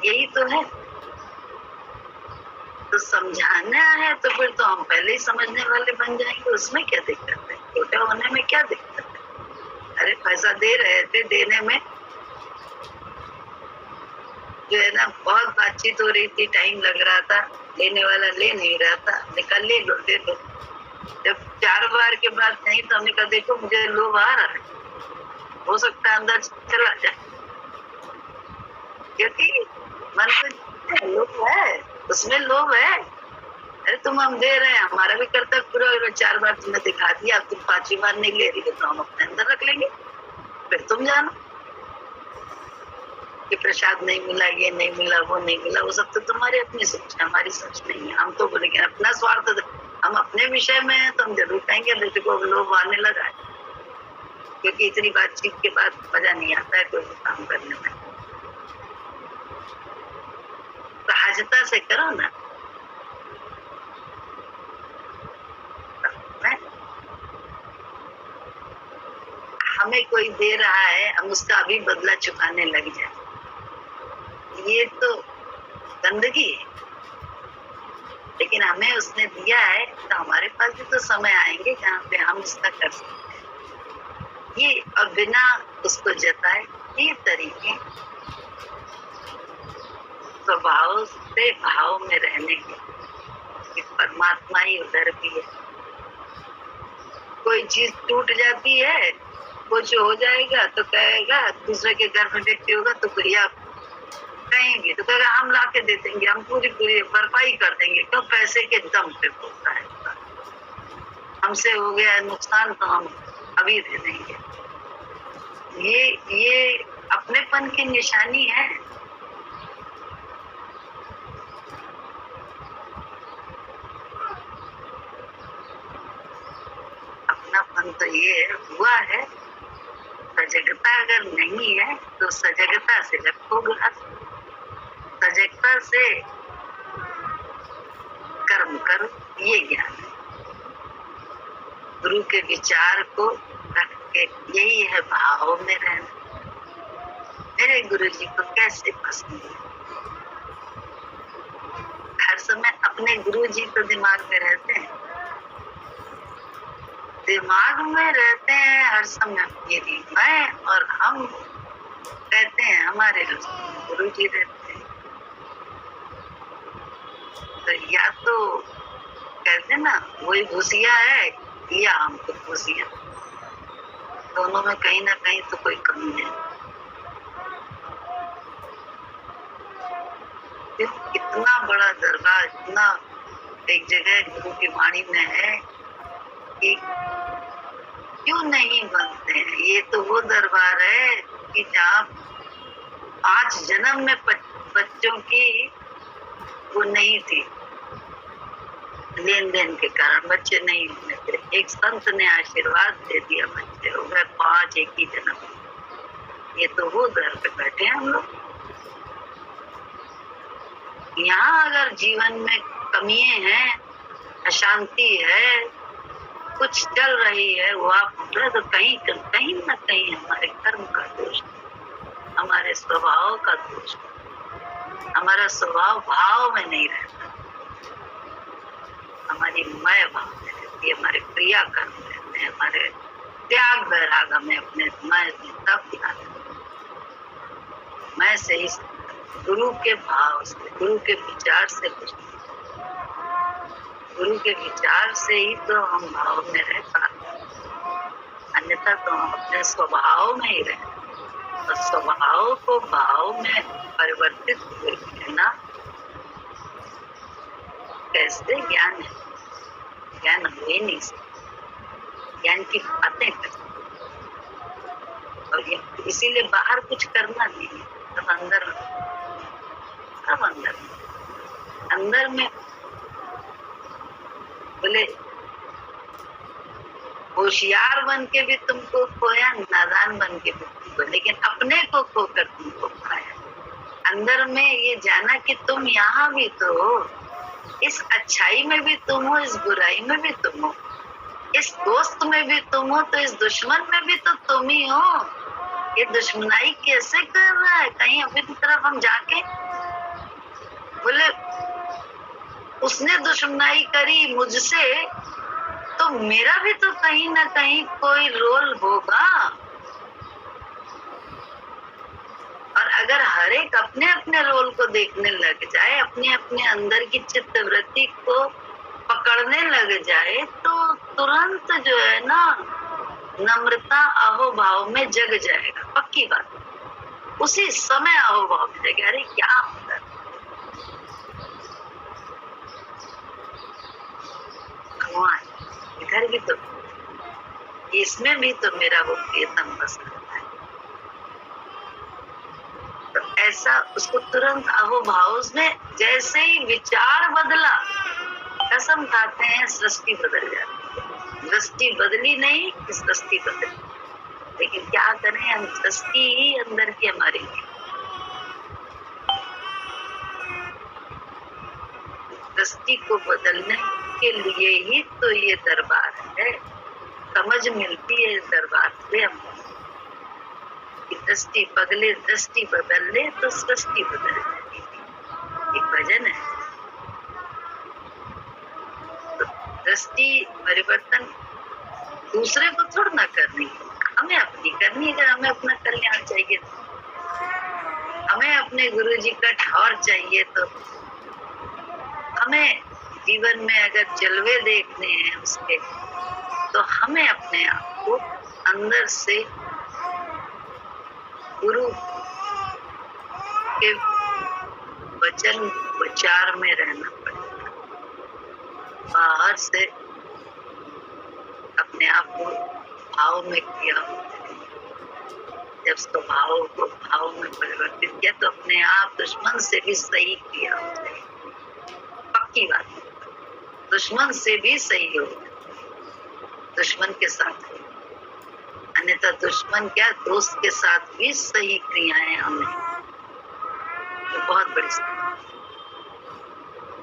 यही तो है। तो समझाना है तो फिर तो हम पहले ही समझने वाले बन जाएंगे, उसमें क्या दिक्कत है? छोटे होने में क्या दिक्कत है? अरे पैसा दे रहे थे, देने में जो है ना बहुत बातचीत हो रही थी, टाइम लग रहा था, लेने वाला ले नहीं रहा था, निकल ले लो दे दो। जब 4 बार के बाद नहीं तो हमने कहा देखो मुझे लोभ आ रहा है, हो सकता है अंदर चला जाए, क्योंकि मन में लोभ है, उसमें लोभ है। अरे तुम हम दे रहे हैं, हमारा भी कर्तव्य पूरा हो। 4 बार तुम्हें दिखा दिया, अब तुम 5वीं बार नहीं ले रही तो हम अपने अंदर रख लेंगे। फिर तुम जानो कि प्रसाद नहीं मिला, ये नहीं मिला, वो नहीं मिला, वो सब तो तुम्हारी अपनी सोच है, हमारी सोच नहीं है। हम तो बोलेंगे अपना स्वार्थ, हम अपने विषय में है तो हम जरूर कहेंगे बेटे को लोभ आने लगा है, क्योंकि इतनी बातचीत के बाद मजा नहीं आता है कोई काम करने में। सहजता से करो ना। हमें कोई दे रहा है, हम उसका अभी बदला चुकाने लग जाए, ये तो गंदगी है। लेकिन हमें उसने दिया है तो हमारे पास भी तो समय आएंगे जहाँ पे हम उसका कर सकते हैं। ये और बिना उसको जताए ये तरीके स्वभाव से भाव में रहने के, परमात्मा ही उधर भी है। कोई चीज टूट जाती है, कुछ हो जाएगा तो कहेगा, दूसरे के घर में व्यक्ति होगा तो भैया कहेंगे तो कहेगा हम ला के दे देंगे, हम पूरी भरपाई कर देंगे। क्यों? पैसे के दम पे बोलता है, हमसे हो गया है नुकसान तो हम अभी दे देंगे। ये अपनेपन की निशानी है। अपनापन तो ये हुआ है। सजगता अगर नहीं है तो सजगता से रखोगा, सजगता से कर्म करो, ये ज्ञान है। गुरु के विचार को रख के, यही है भाव में रहना। मेरे गुरु जी को कैसे पसंद है? हर समय अपने गुरु जी तो दिमाग में रहते हैं, दिमाग में रहते हैं हर समय। यदि मैं और हम रहते हैं, हमारे गुरु जी रहते हैं। तो या तो कहते ना वही घुसिया है या हमको घुसिया, दोनों में कहीं ना कहीं तो कोई कमी है। इतना बड़ा दरबार, इतना एक जगह गुरु की वाणी में है कि क्यों नहीं बनते हैं। ये तो वो दरबार है कि जहाँ 5 जन्म में बच्चों की वो नहीं थी, लेन देन के कारण बच्चे नहीं हुए थे। एक संत ने आशीर्वाद दे दिया, बच्चे हो गए 5 एक ही जन्म। ये तो वो दर पे बैठे हैं हम लोग। यहाँ अगर जीवन में कमियां हैं, अशांति है, कुछ चल रही है, वो आप तो कहीं ना कहीं हमारे कर्म का दोष, हमारे स्वभाव का दोष। हमारा स्वभाव भाव में नहीं रहता, हमारी मय भाव में रहती है, हमारे क्रिया कर्म रहते हैं, हमारे त्याग वैराग हमें अपने मैं तब ध्यान, मैं से ही गुरु के भाव से, गुरु के विचार से कुछ, गुरु के विचार से ही तो हम भाव में रह पाते, अन्यथा तो हम अपने स्वभाव में ही रहे। और स्वभाव को भाव में परिवर्तित हुए बिना कैसे ज्ञान है? ज्ञान हो ही नहीं सकता, ज्ञान की बातें कर। और इसीलिए बाहर कुछ करना नहीं है, सब अंदर, सब अंदर, अंदर में बोले होशियार बन के भी तुमको खोया, नादान बन के भी तुमको, लेकिन अपने को खोकर तुमको पाया। अंदर में ये जाना कि तुम यहाँ भी तो हो, इस अच्छाई में भी तुम हो, इस बुराई में भी तुम हो, इस दोस्त में भी तुम हो, तो इस दुश्मन में भी तो तुम ही हो। ये दुश्मनाई कैसे कर रहा है? कहीं अपनी तरफ हम जाके बोले उसने दुश्मनाई करी मुझसे, तो मेरा भी तो कहीं ना कहीं कोई रोल होगा। और अगर हर एक अपने अपने रोल को देखने लग जाए, अपने अपने अंदर की चित्त वृत्ति को पकड़ने लग जाए, तो तुरंत जो है ना नम्रता अहोभाव में जग जाएगा। पक्की बात, उसी समय अहोभाव में जगेगा। अरे क्या होता है, भगवान इधर भी तो, इसमें भी तो मेरा वो प्रियतम बस रहता है। तो ऐसा उसको तुरंत अहोभाव में जैसे ही विचार बदला, कसम खाते हैं सृष्टि बदल जाती है। दृष्टि बदली नहीं, सृष्टि बदली, लेकिन क्या करें, हम दृष्टि ही अंदर की हमारी है। दृष्टि को बदलने के लिए ही तो ये दरबार है, समझ मिलती है इस दरबार से हम कि दृष्टि बदले, दृष्टि बदल ले तो सृष्टि बदल जाएगी। एक भजन है। तो दृष्टि परिवर्तन दूसरे को थोड़ा ना करनी, हमें अपनी करनी है। अगर हमें अपना कल्याण चाहिए, हमें अपने गुरु जी का ठौर चाहिए, तो हमें जीवन में अगर जलवे देखने हैं उसके, तो हमें अपने आप को अंदर से गुरु के वचन विचार में रहना पड़ेगा। बाहर से अपने आप को भाव में किया, जब स्वभाव को भाव में परिवर्तित किया, तो अपने आप दुश्मन से भी सही किया। पक्की बात, दुश्मन से भी सही हो, दुश्मन के साथ, अन्यथा दुश्मन क्या दोस्त के साथ भी सही क्रियाएं हमें, तो बहुत बड़ी।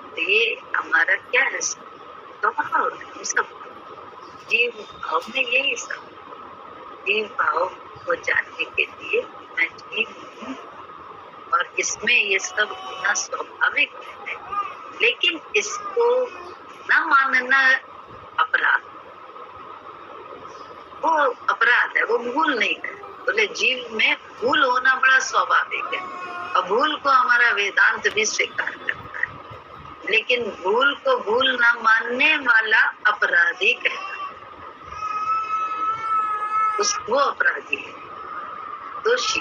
तो ये हमारा क्या है, स्वभाव है। सब जीव भाव में यही सब, जीव भाव को जानने के लिए मैं जीव हूँ, और इसमें ये सब होना स्वाभाविक है। लेकिन इसको न मानना अपराध, वो अपराध है, वो भूल नहीं है। बोले जीव में भूल होना बड़ा स्वाभाविक है, और भूल को हमारा वेदांत भी स्वीकार करता है। लेकिन भूल को भूल न मानने वाला अपराधी कहता है, वो अपराधी है, दोषी।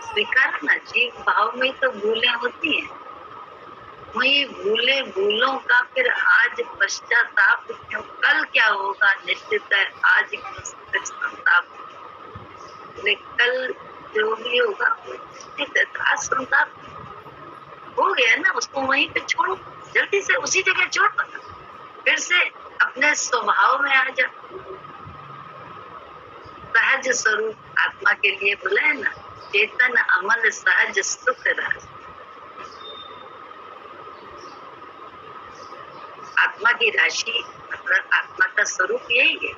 स्वीकार ना, जीव भाव में तो भूलें होती हैं। वही भूलों का फिर आज पश्चाताप क्यों? कल क्या होगा निश्चित है, आज क्यों संताप? कल जो भी होगा निश्चित है, आज संताप हो गया ना, उसको वहीं पे छोड़ो, जल्दी से उसी जगह छोड़ दो, फिर से अपने स्वभाव में आ जा। सहज स्वरूप आत्मा के लिए बोला है ना, चेतन अमल सहज सुख रस। आत्मा की राशि मतलब आत्मा का स्वरूप यही है।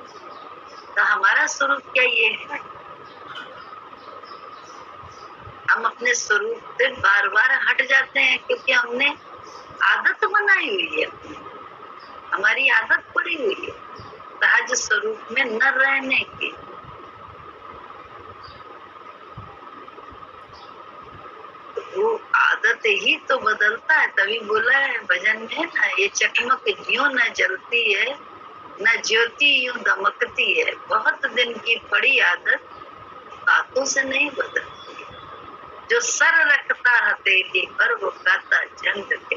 तो हमारा स्वरूप क्या ये है, हम अपने स्वरूप से बार बार हट जाते हैं, क्योंकि हमने आदत बनाई हुई है, हमारी आदत पड़ी हुई है सहज स्वरूप में न रहने की। बदलते ही तो बदलता है। तभी बोला है भजन में ना, ये चकमक ज्यों न जलती है, न ज्योति यूं दमकती है। बहुत दिन की पड़ी आदत बातों से नहीं बदलती। जो सर रखता हथेली पर वो गाता जंग के।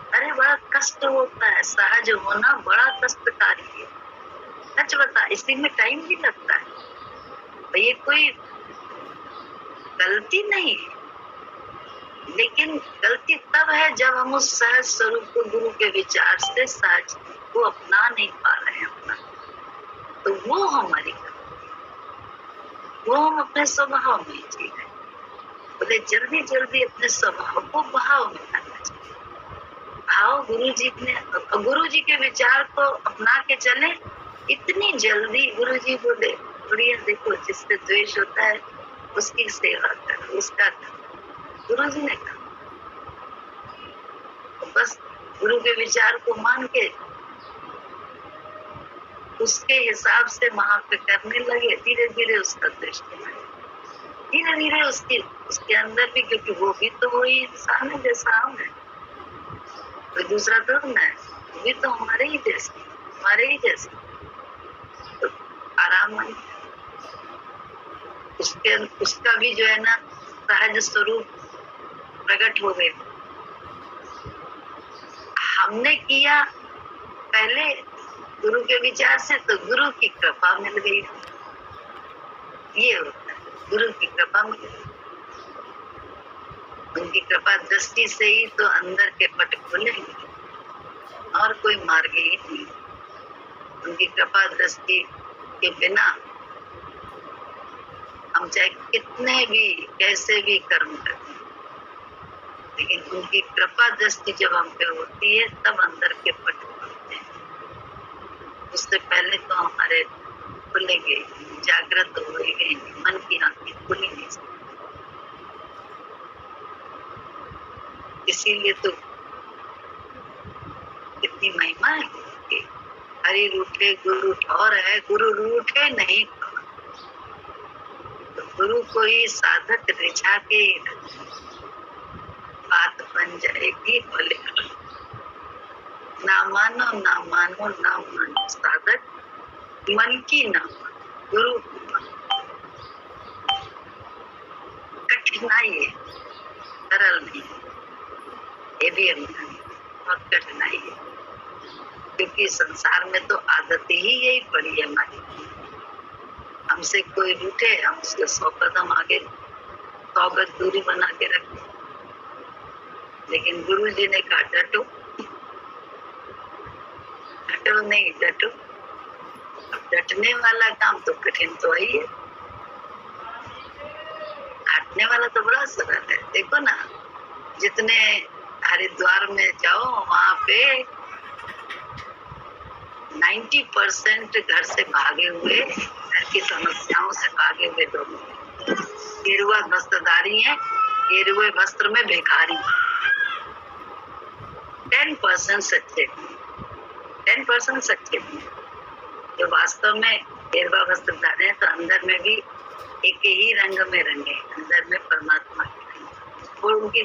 अरे बड़ा कष्ट होता है, सहज होना बड़ा कष्टकारी है। सच बता, इसी में टाइम भी लगता है। ये कोई गलती नहीं है, लेकिन गलती तब है जब हम उस सहज स्वरूप को गुरु के विचार से सहज को अपना नहीं पा रहे हैं अपना। तो वो हमारी गलती, वो हम अपने स्वभाव में जी रहे। बोले जल्दी जल्दी अपने स्वभाव को भाव में लाना चाहिए। भाव गुरु जी के विचार को अपना के चले। इतनी जल्दी गुरु जी बोले बढ़िया, देखो जिससे द्वेष होता है उसकी सेवा कर, उसका कर। गुरु जी ने कहा, तो बस गुरु के विचार को मान के उसके हिसाब से वहां पे करने लगे। धीरे धीरे उसका द्वेष लगे, धीरे धीरे उसके अंदर भी, क्योंकि वो भी तो वही इंसान है जैसा हम है, कोई दूसरा तो ना है, वो भी तो हमारे ही जैसे तो आराम है। उसका भी जो है ना सहज स्वरूप प्रकट हो गए। हमने किया पहले गुरु के विचार से, तो गुरु की कृपा मिल गई। ये होता है, गुरु की कृपा मिल गई। उनकी कृपा दृष्टि से ही तो अंदर के पट खुलेंगे, और कोई मार्ग ही नहीं। उनकी कृपा दृष्टि के बिना हम चाहे कितने भी कैसे भी कर्म करें, लेकिन उनकी कृपा दृष्टि जब हम पे होती है तब अंदर के पट खुलते हैं। उससे पहले तो हमारे खुलेंगे, जागृत होएंगे, मन की आंखें खुली नहीं सकती। इसीलिए तो कितनी महिमा है गुरु की। हरि रूठे गुरु ठौर है, गुरु रूठे नहीं। तो गुरु को ही साधक रिझा के बात बन जाएगी। बोले ना मानो ना मानो ना मानो, साधक मन की ना मानो, गुरु की मानो। कठिनाई है, सरल नहीं, ये भी हम बहुत कठिनाई है, क्योंकि संसार में तो आदत ही यही पड़ी है हमारी। हमसे कोई रूठे, हम उसके 100 कदम आगे 100 गज दूरी बना के रखें। लेकिन गुरु जी ने कहा डटो, डटो नहीं डटो। अब डटने वाला काम तो कठिन तो ही है, हटने वाला तो बड़ा सरल है। देखो ना, जितने हरिद्वार में जाओ वहां पे 90% घर से भागे हुए, घर की समस्याओं से भागे हुए लोग गेरुआ वस्त्रधारी हैं, गेरुए वस्त्र में भिखारी। 10% सच्चे, 10% सच्चे जो वास्तव में गेरुआ वस्त्रधारी हैं, तो अंदर में भी एक ही रंग में रंगे, अंदर में परमात्मा के रंग। और उनकी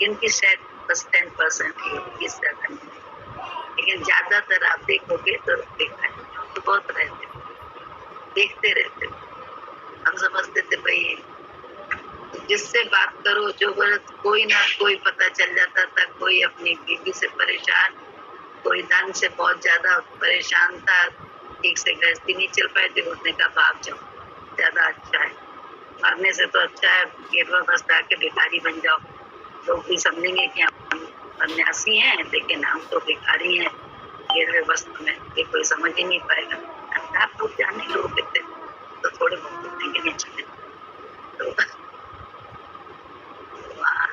गिनती शायद बस 10% ही होगी इस जगह में, लेकिन ज्यादातर आप देखोगे तो बहुत रहते, देखते रहते। हम समझते थे भाई जिससे बात करो जो कोई ना कोई पता चल जाता था, कोई अपनी बीवी से परेशान, कोई धन से बहुत ज्यादा परेशान था, ठीक से गृहस्थी नहीं चल पाए थे। उसने कहा भाग जाओ, ज्यादा अच्छा है, मरने से तो अच्छा है गेरुआ वस्त्र के भिखारी बन जाओ। लोग भी समझेंगे कि हम सन्यासी हैं, लेकिन हम तो भिखारी हैं गेरुए वस्त्र में, ये कोई समझ ही नहीं पाएगा। आप लोग जाने लोग कहते तो थोड़े बहुत दिखेंगे नहीं चले, तो वहाँ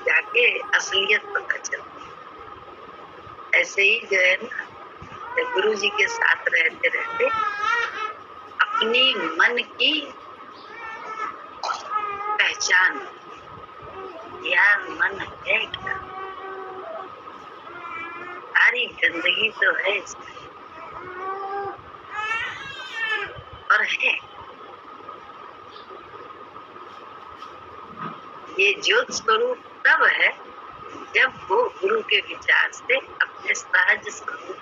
जाके असलियत पता चलती है। ऐसे ही जो है ना, गुरु जी के साथ रहते रहते अपनी मन की पहचान, यार मन है क्या, सारी गंदगी तो है इसमें, और है ये ज्योत स्वरूप तब है जब वो गुरु के विचार से अपने सहज स्वरूप,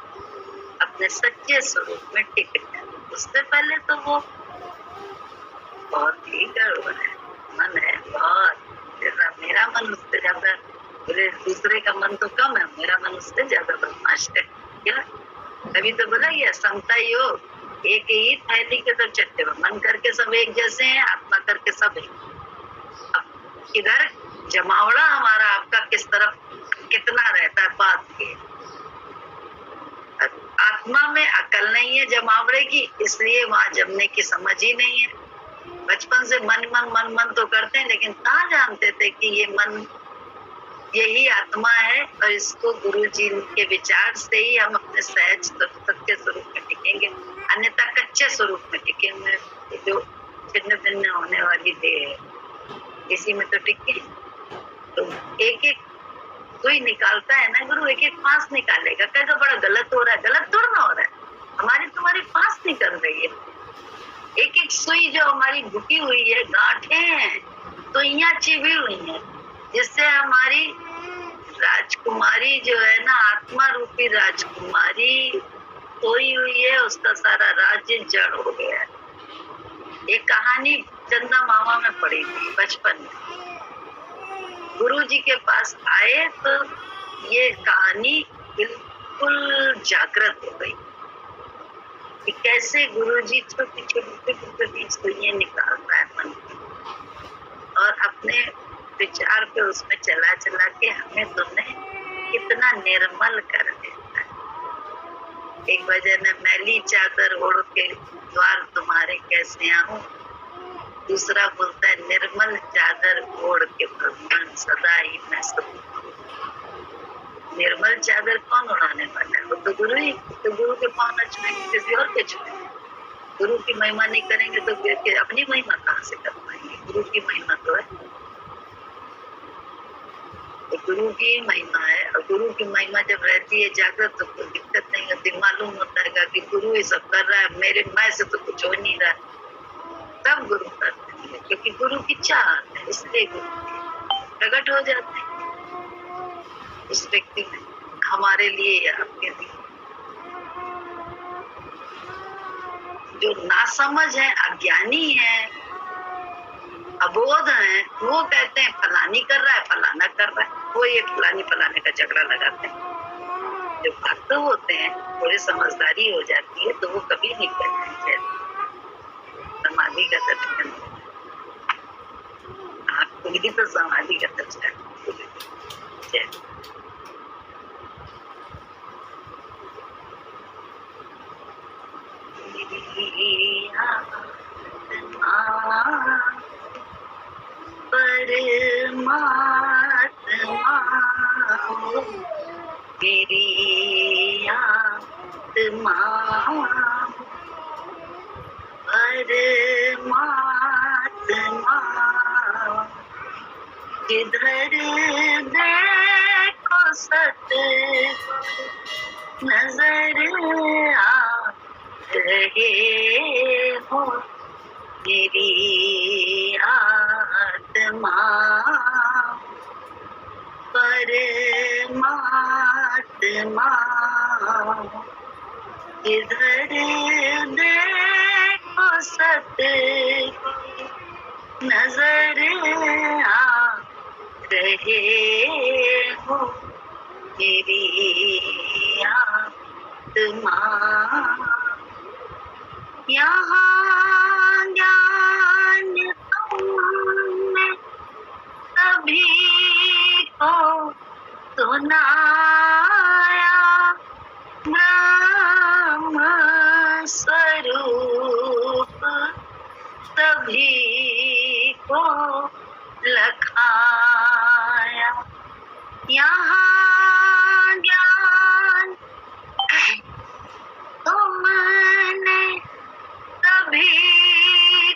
अपने सच्चे स्वरूप में टिक जाए। उससे पहले तो वो बहुत ही गड़बड़ है, मन है बहुत। मेरा मन उससे ज्यादा, दूसरे का मन तो कम है, मेरा मन उससे ज्यादा बदमाश है। क्या अभी तो बोला ये समता योग, एक ही थैली के सब चट्टे, मन करके सब एक जैसे हैं, आत्मा करके सब एक। अब इधर जमावड़ा हमारा आपका किस तरफ कितना रहता है बात के। आत्मा में अकल नहीं है जमावड़े की, इसलिए वहां जमने की समझ ही नहीं है। बचपन से मन मन मन मन तो करते हैं, लेकिन कहाँ जानते थे कि ये मन यही आत्मा है, और इसको गुरु जी के विचार से ही हम अपने सहज सत्य स्वरूप में टिकेंगे, अन्यथा कच्चे स्वरूप में टिकेंगे। जो छिन्न भिन्न होने वाली देह है, इसी में तो टिके। तो एक एक सुई निकालता है ना गुरु, एक एक पास निकालेगा। कैसा बड़ा गलत हो रहा है, गलत थोड़ा ना हो रहा है, हमारी तुम्हारी पास नहीं कर रही है। एक एक सुई जो हमारी घुटी हुई है, गांठें हैं तो यहाँ चिभी हुई है, जिससे हमारी राजकुमारी जो है ना, आत्मा रूपी राजकुमारी सोई हुई है, उसका सारा राज्य जड़ हो गया है। एक कहानी चंदा मामा में पड़ी थी बचपन में। गुरु जी के पास आए तो ये कहानी बिल्कुल जागृत हो गई कि कैसे गुरु जी छोटी छोटी सुइयां निकालता है मन की, और अपने विचार पे उसमें चला चला के हमें तुम्हें कितना निर्मल कर देता है। एक वजह ने मैली चादर ओढ़ के द्वार तुम्हारे कैसे आऊं, दूसरा बोलता है निर्मल चादर ओढ़ के भगवान सदा ही मैं सुख। निर्मल चादर कौन उड़ाने वाला है? वो तो गुरु ही। तो गुरु के पाँव न छुएंगे, किसी और के छुएंगे। गुरु की महिमा नहीं करेंगे तो अपनी महिमा कहाँ से कर पाएंगे? गुरु की महिमा तो है, तो गुरु की महिमा है। और गुरु की महिमा जब रहती है जागृत तो कोई दिक्कत नहीं होती। मालूम होता है कि गुरु ही सब कर रहा है, मेरे मैं से तो कुछ हो नहीं रहा, तब गुरु करते हैं, क्योंकि गुरु की चाहत है, इसलिए गुरु प्रकट हो जाते हैं उस व्यक्ति में, हमारे लिए या आपके लिए। जो नासमझ है, अज्ञानी है, अबोध है, वो कहते हैं फलानी कर रहा है, फलाना कर रहा है, वो ये फलानी फलाने का झगड़ा लगाते हैं। जो भक्त होते हैं, थोड़ी समझदारी हो जाती है तो वो कभी नहीं करते, समाधि का दर्शन। आप खुद भी तो समाधि का दर्शन। परमात्मा मेरी आत्मा, परमात्मा जिधर देखो सत नजर आ रहे हो, मेरी आत्मा परमात्मा जिधर देखो सत नजर आ रहे हो, मेरी आत्मा। यहाँ ज्ञान तुमने सभी को सुनाया, ब्रह्म स्वरूप सभी को लखाया। यहाँ ज्ञान तुमने सभी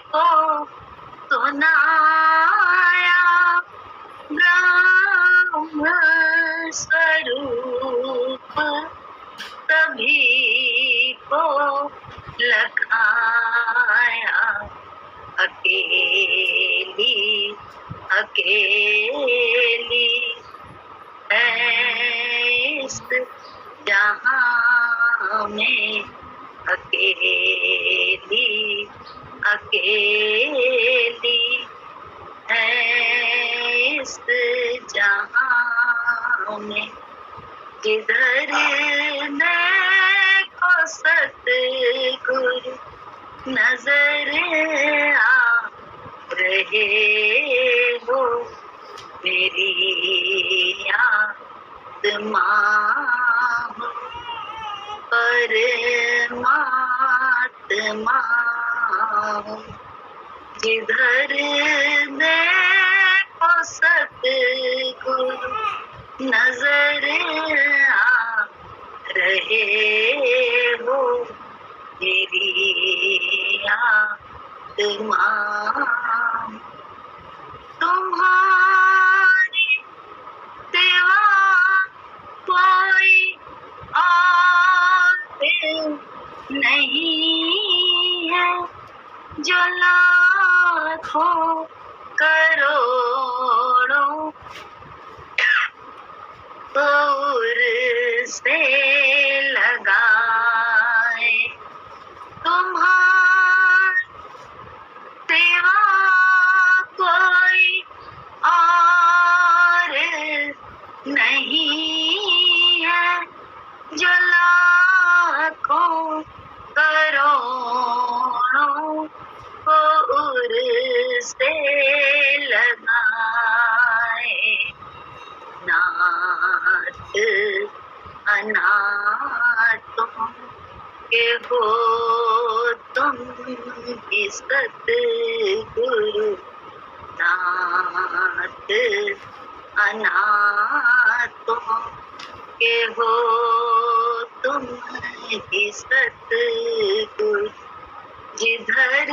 को सुनाया, ब्रह्म स्वरूप सभी को लखाया। अकेली अकेली है इस जहां में, अकेली अकेली है इस जहां में, जिधर देखो सतगुरु नजर आ रहे हो, मेरी आत्मा हो, परमात्मा हो, जिधर देखो सतगुरु नजर आ रहे हो, मेरी आत्मा। तुम्हारी सिवा कोई और नहीं है, जो लाखों करोड़ों दूर से लगाए, तुम्हारे सिवा कोई और नहीं है, जो लाखों करोड़ों दूर से लगाए, नाथ अनाथों के हो तुम भी सतगुरु, नाथ अनाथों के हो तुम भी सतगुरु, जिधर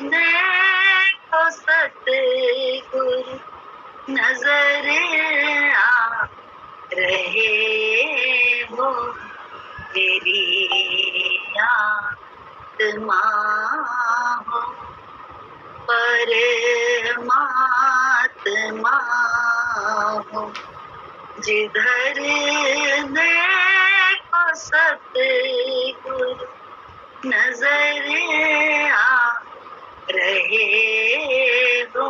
देखो सतगुरु नजर आ रहे हो, मेरी आत्मा हो, परमात्मा हो, जिधर देखो सतगुरु नजर आ रहे हो,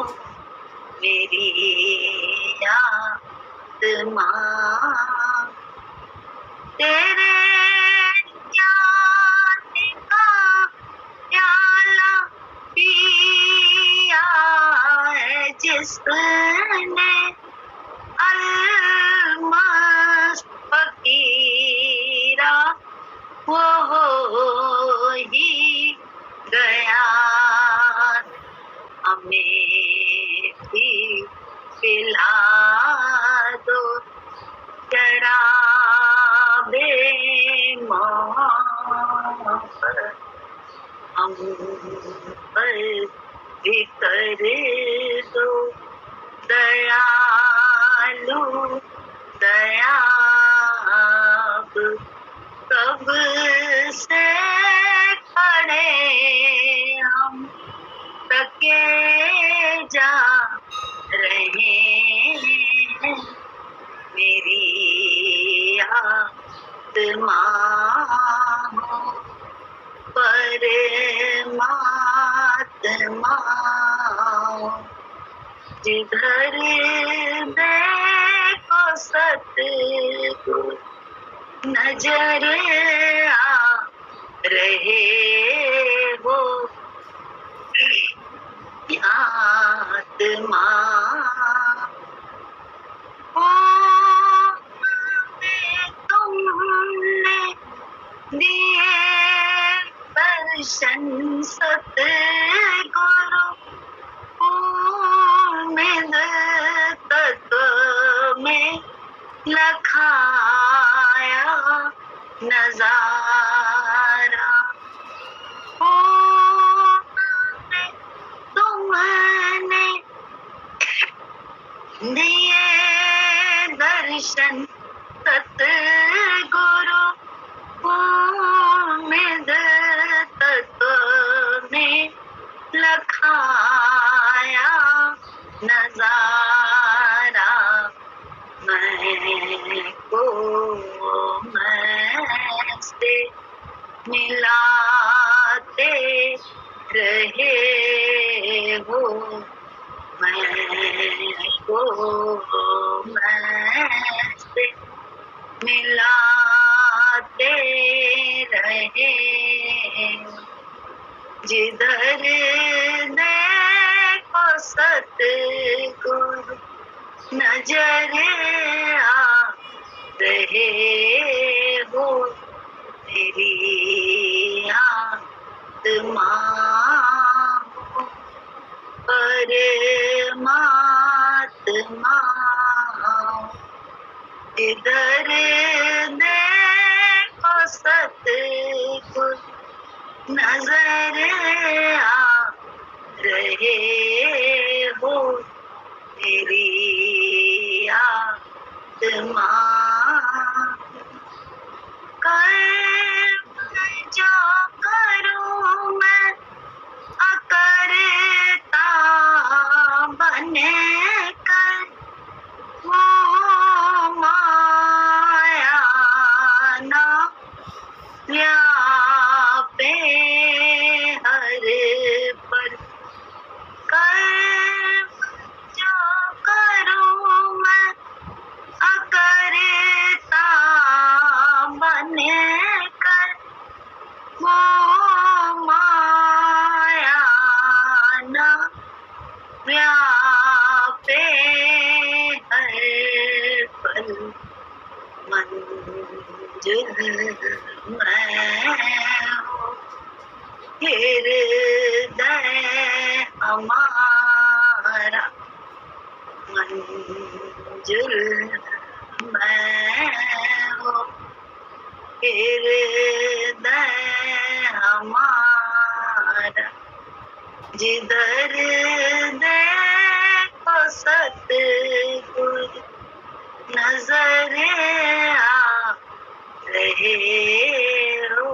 मेरी आत्मा। तेरे ज्ञान का प्याला पिया है जिसने, अलमस्त फकीरा वो हो ही गया, हमें भी पिला दो शराबे मोहब्बत, हम पर भी कर दो दयालु दया, कब से खड़े हम तके जा रहे हैं, मेरी आत्मा हो, परमात्मा हो, जिधर देखो सतगुरु नजर आ रहे हो, आत्मा। ओ तुमने दिए दर्शन सतगुरु, उम्मीद तत्व में लखाया नजारा, ओ तुमने दिए दर्शन सतगुरु, उम्मीद तत्व में लखाया नजारा, मैं से मिलाते रहे, जिधर देखो सतगुरु नजर आ रहे हो, तेरी आत्मा हो परमात्मा, जिधर देखो सतगुरु नजर आ रहे हो, तेरी आत्मा। कर्म जो करूं मैं अकर्ता बने कर, वो माया ना व्यापे हर पल। कर्म जो करूं मैं अकर्ता बने कर, वो माया ना व्यापे हर पल। मंजिल मैं हूँ, हृदय हमारा, मंजिल मैं हूँ, हृदय हमारा, जिधर देखो सतगुरु नजर आ रहे हो,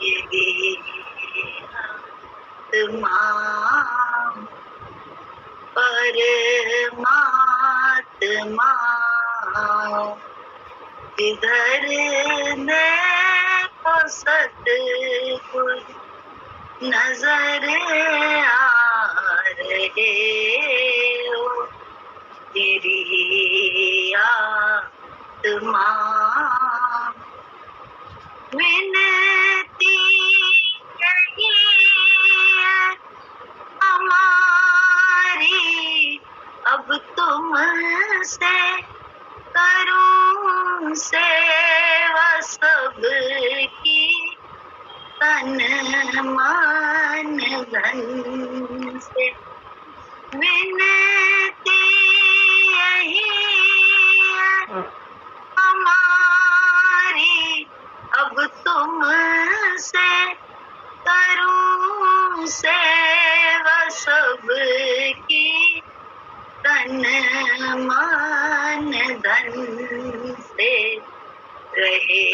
ये आत्मा परमात्मा, जिधर देखो सतगुरु नजर आ रहे हो, तेरी आत्मा। विनती यही है हमारी अब तुमसे, करूं सेवा सबकी तन मन धन से। विनती यही है हमारी अब तुमसे, करूं सेवा सबकी तन मन धन से। रहे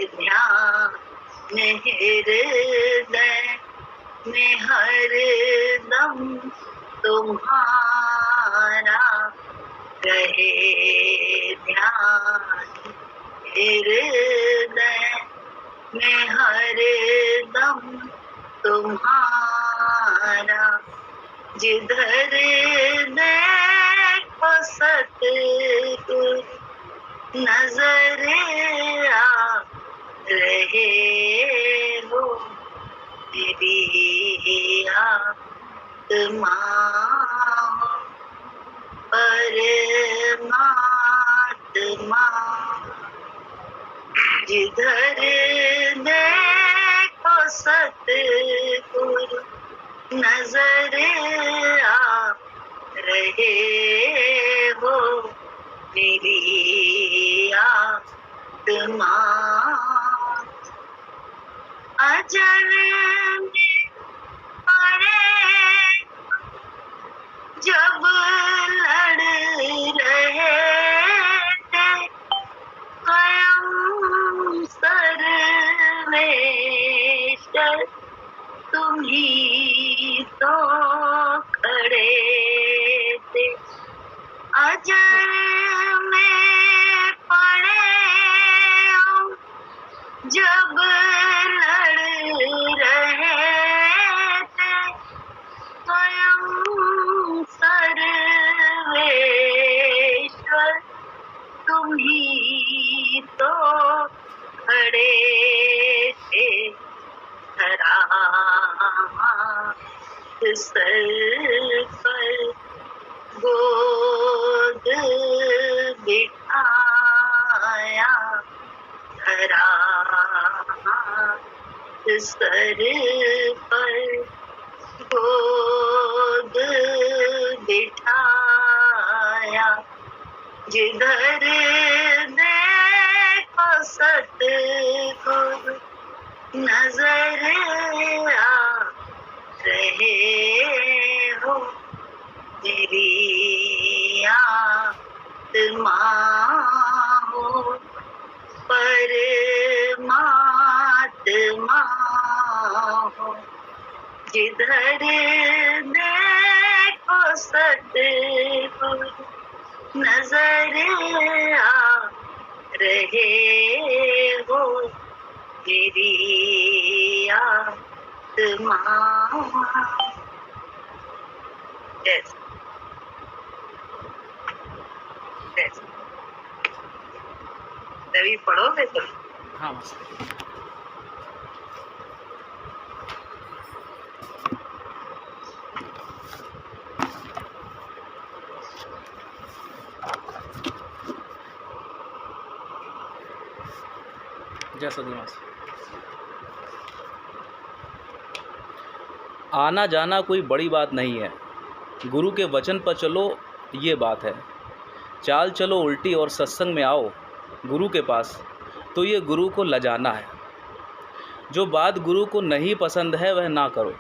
ध्यान हृदय में हर दम तुम्हारा, रहे ध्यान हृदय में हर दम तुम्हारा, जिधर देखो सतगुरु नजर आ रहे हो, तेरी आत्मा परमात्मा, जिधर देखो सतगुरु नजर आ रहे हो, मेरी आत्मा। अजल में पड़े जब लड़ रहे थे, स्वयं सर्वेश्वर तुम ही तो खड़े थे। अजल में पड़े हम जब लड़ रहे थे, स्वयं खड़े थे धरा सर पर गोद बिठाया धरा सर पर गोद बिठाया जिधर देखो सतगुरु नजर आ रहे हो मेरी आत्मा हो परमात्मा हो जिधर देखो सतगुरु नजर आ रहे हो मेरी आत्मा। Yes. Yes. तभी पढ़ोगे तुम? हाँ जैसा दिमाग आना जाना कोई बड़ी बात नहीं है, गुरु के वचन पर चलो ये बात है। चाल चलो उल्टी और सत्संग में आओ गुरु के पास, तो ये गुरु को लजाना है। जो बात गुरु को नहीं पसंद है वह ना करो,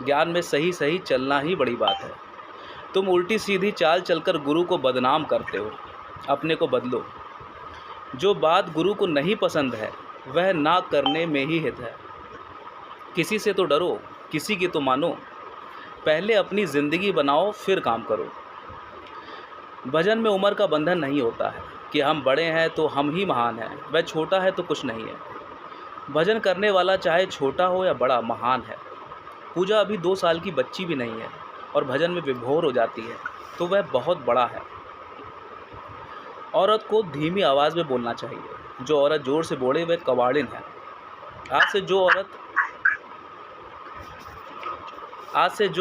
ज्ञान में सही सही चलना ही बड़ी बात है। तुम उल्टी सीधी चाल चलकर गुरु को बदनाम करते हो, अपने को बदलो। जो बात गुरु को नहीं पसंद है वह ना करने में ही हित है। किसी से तो डरो, किसी की तो मानो, पहले अपनी ज़िंदगी बनाओ फिर काम करो। भजन में उम्र का बंधन नहीं होता है कि हम बड़े हैं तो हम ही महान हैं, वह छोटा है तो कुछ नहीं है। भजन करने वाला चाहे छोटा हो या बड़ा महान है। पूजा अभी 2 साल की बच्ची भी नहीं है और भजन में विभोर हो जाती है तो वह बहुत बड़ा है। औरत को धीमी आवाज़ में बोलना चाहिए, जो औरत ज़ोर से बोले वह कबाड़िन है। आज से जो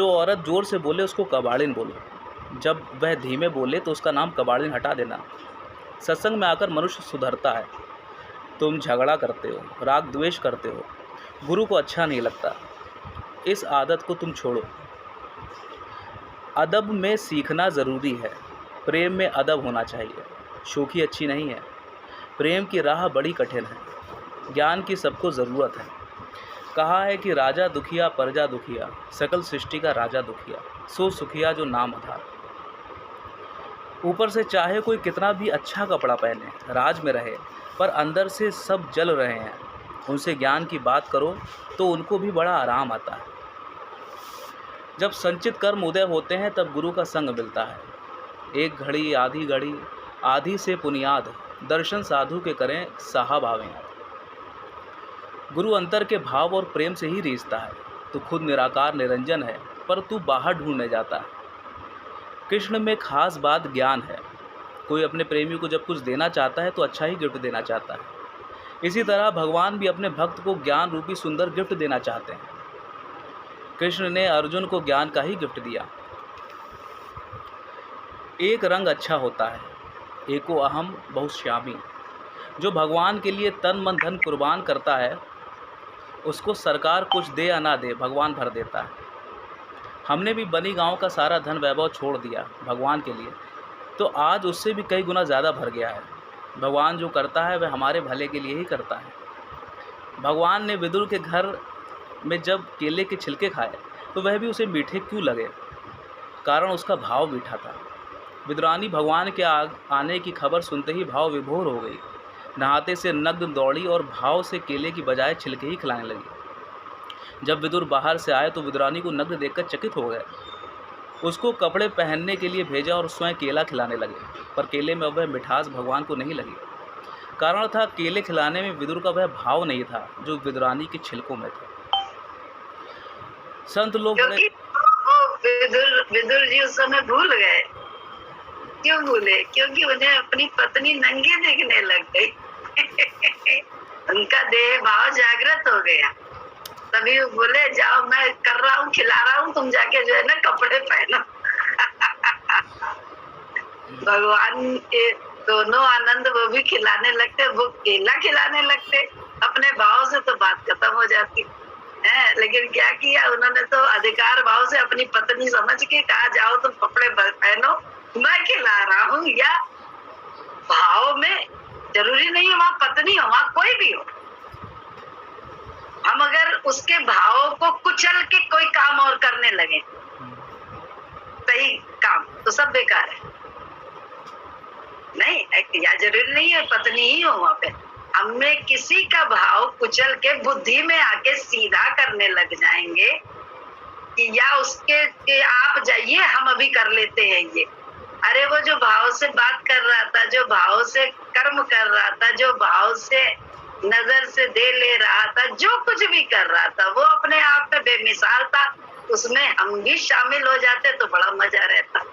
औरत ज़ोर से बोले उसको कबाड़िन बोलो, जब वह धीमे बोले तो उसका नाम कबाड़िन हटा देना। सत्संग में आकर मनुष्य सुधरता है। तुम झगड़ा करते हो, राग द्वेष करते हो, गुरु को अच्छा नहीं लगता। इस आदत को तुम छोड़ो। अदब में सीखना ज़रूरी है, प्रेम में अदब होना चाहिए। शोखी अच्छी नहीं है, प्रेम की राह बड़ी कठिन है। ज्ञान की सबको ज़रूरत है। कहा है कि राजा दुखिया प्रजा दुखिया, सकल सृष्टि का राजा दुखिया, सो सुखिया जो नाम आधार। ऊपर से चाहे कोई कितना भी अच्छा कपड़ा पहने, राज में रहे, पर अंदर से सब जल रहे हैं, उनसे ज्ञान की बात करो तो उनको भी बड़ा आराम आता है। जब संचित कर्म उदय होते हैं तब गुरु का संग मिलता है। एक घड़ी आधी घड़ी आधी से पुनियाद, दर्शन साधु के करें साहब आवें। गुरु अंतर के भाव और प्रेम से ही रीझता है। तू खुद निराकार निरंजन है, पर तू बाहर ढूंढने जाता है। कृष्ण में खास बात ज्ञान है। कोई अपने प्रेमी को जब कुछ देना चाहता है तो अच्छा ही गिफ्ट देना चाहता है। इसी तरह भगवान भी अपने भक्त को ज्ञान रूपी सुंदर गिफ्ट देना चाहते हैं। कृष्ण ने अर्जुन को ज्ञान का ही गिफ्ट दिया। एक रंग अच्छा होता है, एको अहम बहुश्यामी। जो भगवान के लिए तन मन धन कुर्बान करता है उसको सरकार कुछ दे या ना दे, भगवान भर देता है। हमने भी बनी गांव का सारा धन वैभव छोड़ दिया भगवान के लिए, तो आज उससे भी कई गुना ज़्यादा भर गया है। भगवान जो करता है वह हमारे भले के लिए ही करता है। भगवान ने विदुर के घर में जब केले के छिलके खाए तो वह भी उसे मीठे क्यों लगे? कारण उसका भाव मीठा था। विदुरानी भगवान के आने की खबर सुनते ही भाव विभोर हो गई। नहाते से नग्न दौड़ी और भाव से केले की बजाय छिलके ही खिलाने लगी। जब विदुर बाहर से आए तो विदुरानी को नग्न देखकर चकित हो गए। उसको कपड़े पहनने के लिए भेजा और स्वयं केला खिलाने लगे, पर केले में वह मिठास भगवान को नहीं लगी। कारण था केले खिलाने में विदुर का वह भाव नहीं था जो विदुरानी के छिलकों में था। संत लोग विदुर जी उस समय भूल गए। क्यों भूले? क्योंकि उन्हें अपनी पत्नी नंगी देखने लग गई। उनका देह भाव जागृत हो गया। तभी वो बोले जाओ मैं कर रहा हूँ, खिला रहा हूँ, तुम जाके जो है ना कपड़े पहनो। भगवान के दोनों आनंद वो भी खिलाने लगते, वो केला खिलाने लगते, अपने भाव से तो बात खत्म हो जाती है। लेकिन क्या किया उन्होंने, तो अधिकार भाव से अपनी पत्नी समझ के कहा जाओ तुम कपड़े पहनो, मैं खिला रहा हूँ। या भाव में जरूरी नहीं है वहां पत्नी हो, वहां कोई भी हो, हम अगर उसके भाव को कुचल के कोई काम और करने लगे सही काम, तो सब बेकार है। नहीं, या जरूरी नहीं है पत्नी ही हो वहां पे, हमें किसी का भाव कुचल के बुद्धि में आके सीधा करने लग जाएंगे कि या उसके कि आप जाइए हम अभी कर लेते हैं ये। अरे वो जो भाव से बात कर रहा था, जो भाव से कर्म कर रहा था, जो भाव से नजर से दे ले रहा था, जो कुछ भी कर रहा था, वो अपने आप में बेमिसाल था। उसमें हम भी शामिल हो जाते तो बड़ा मजा रहता,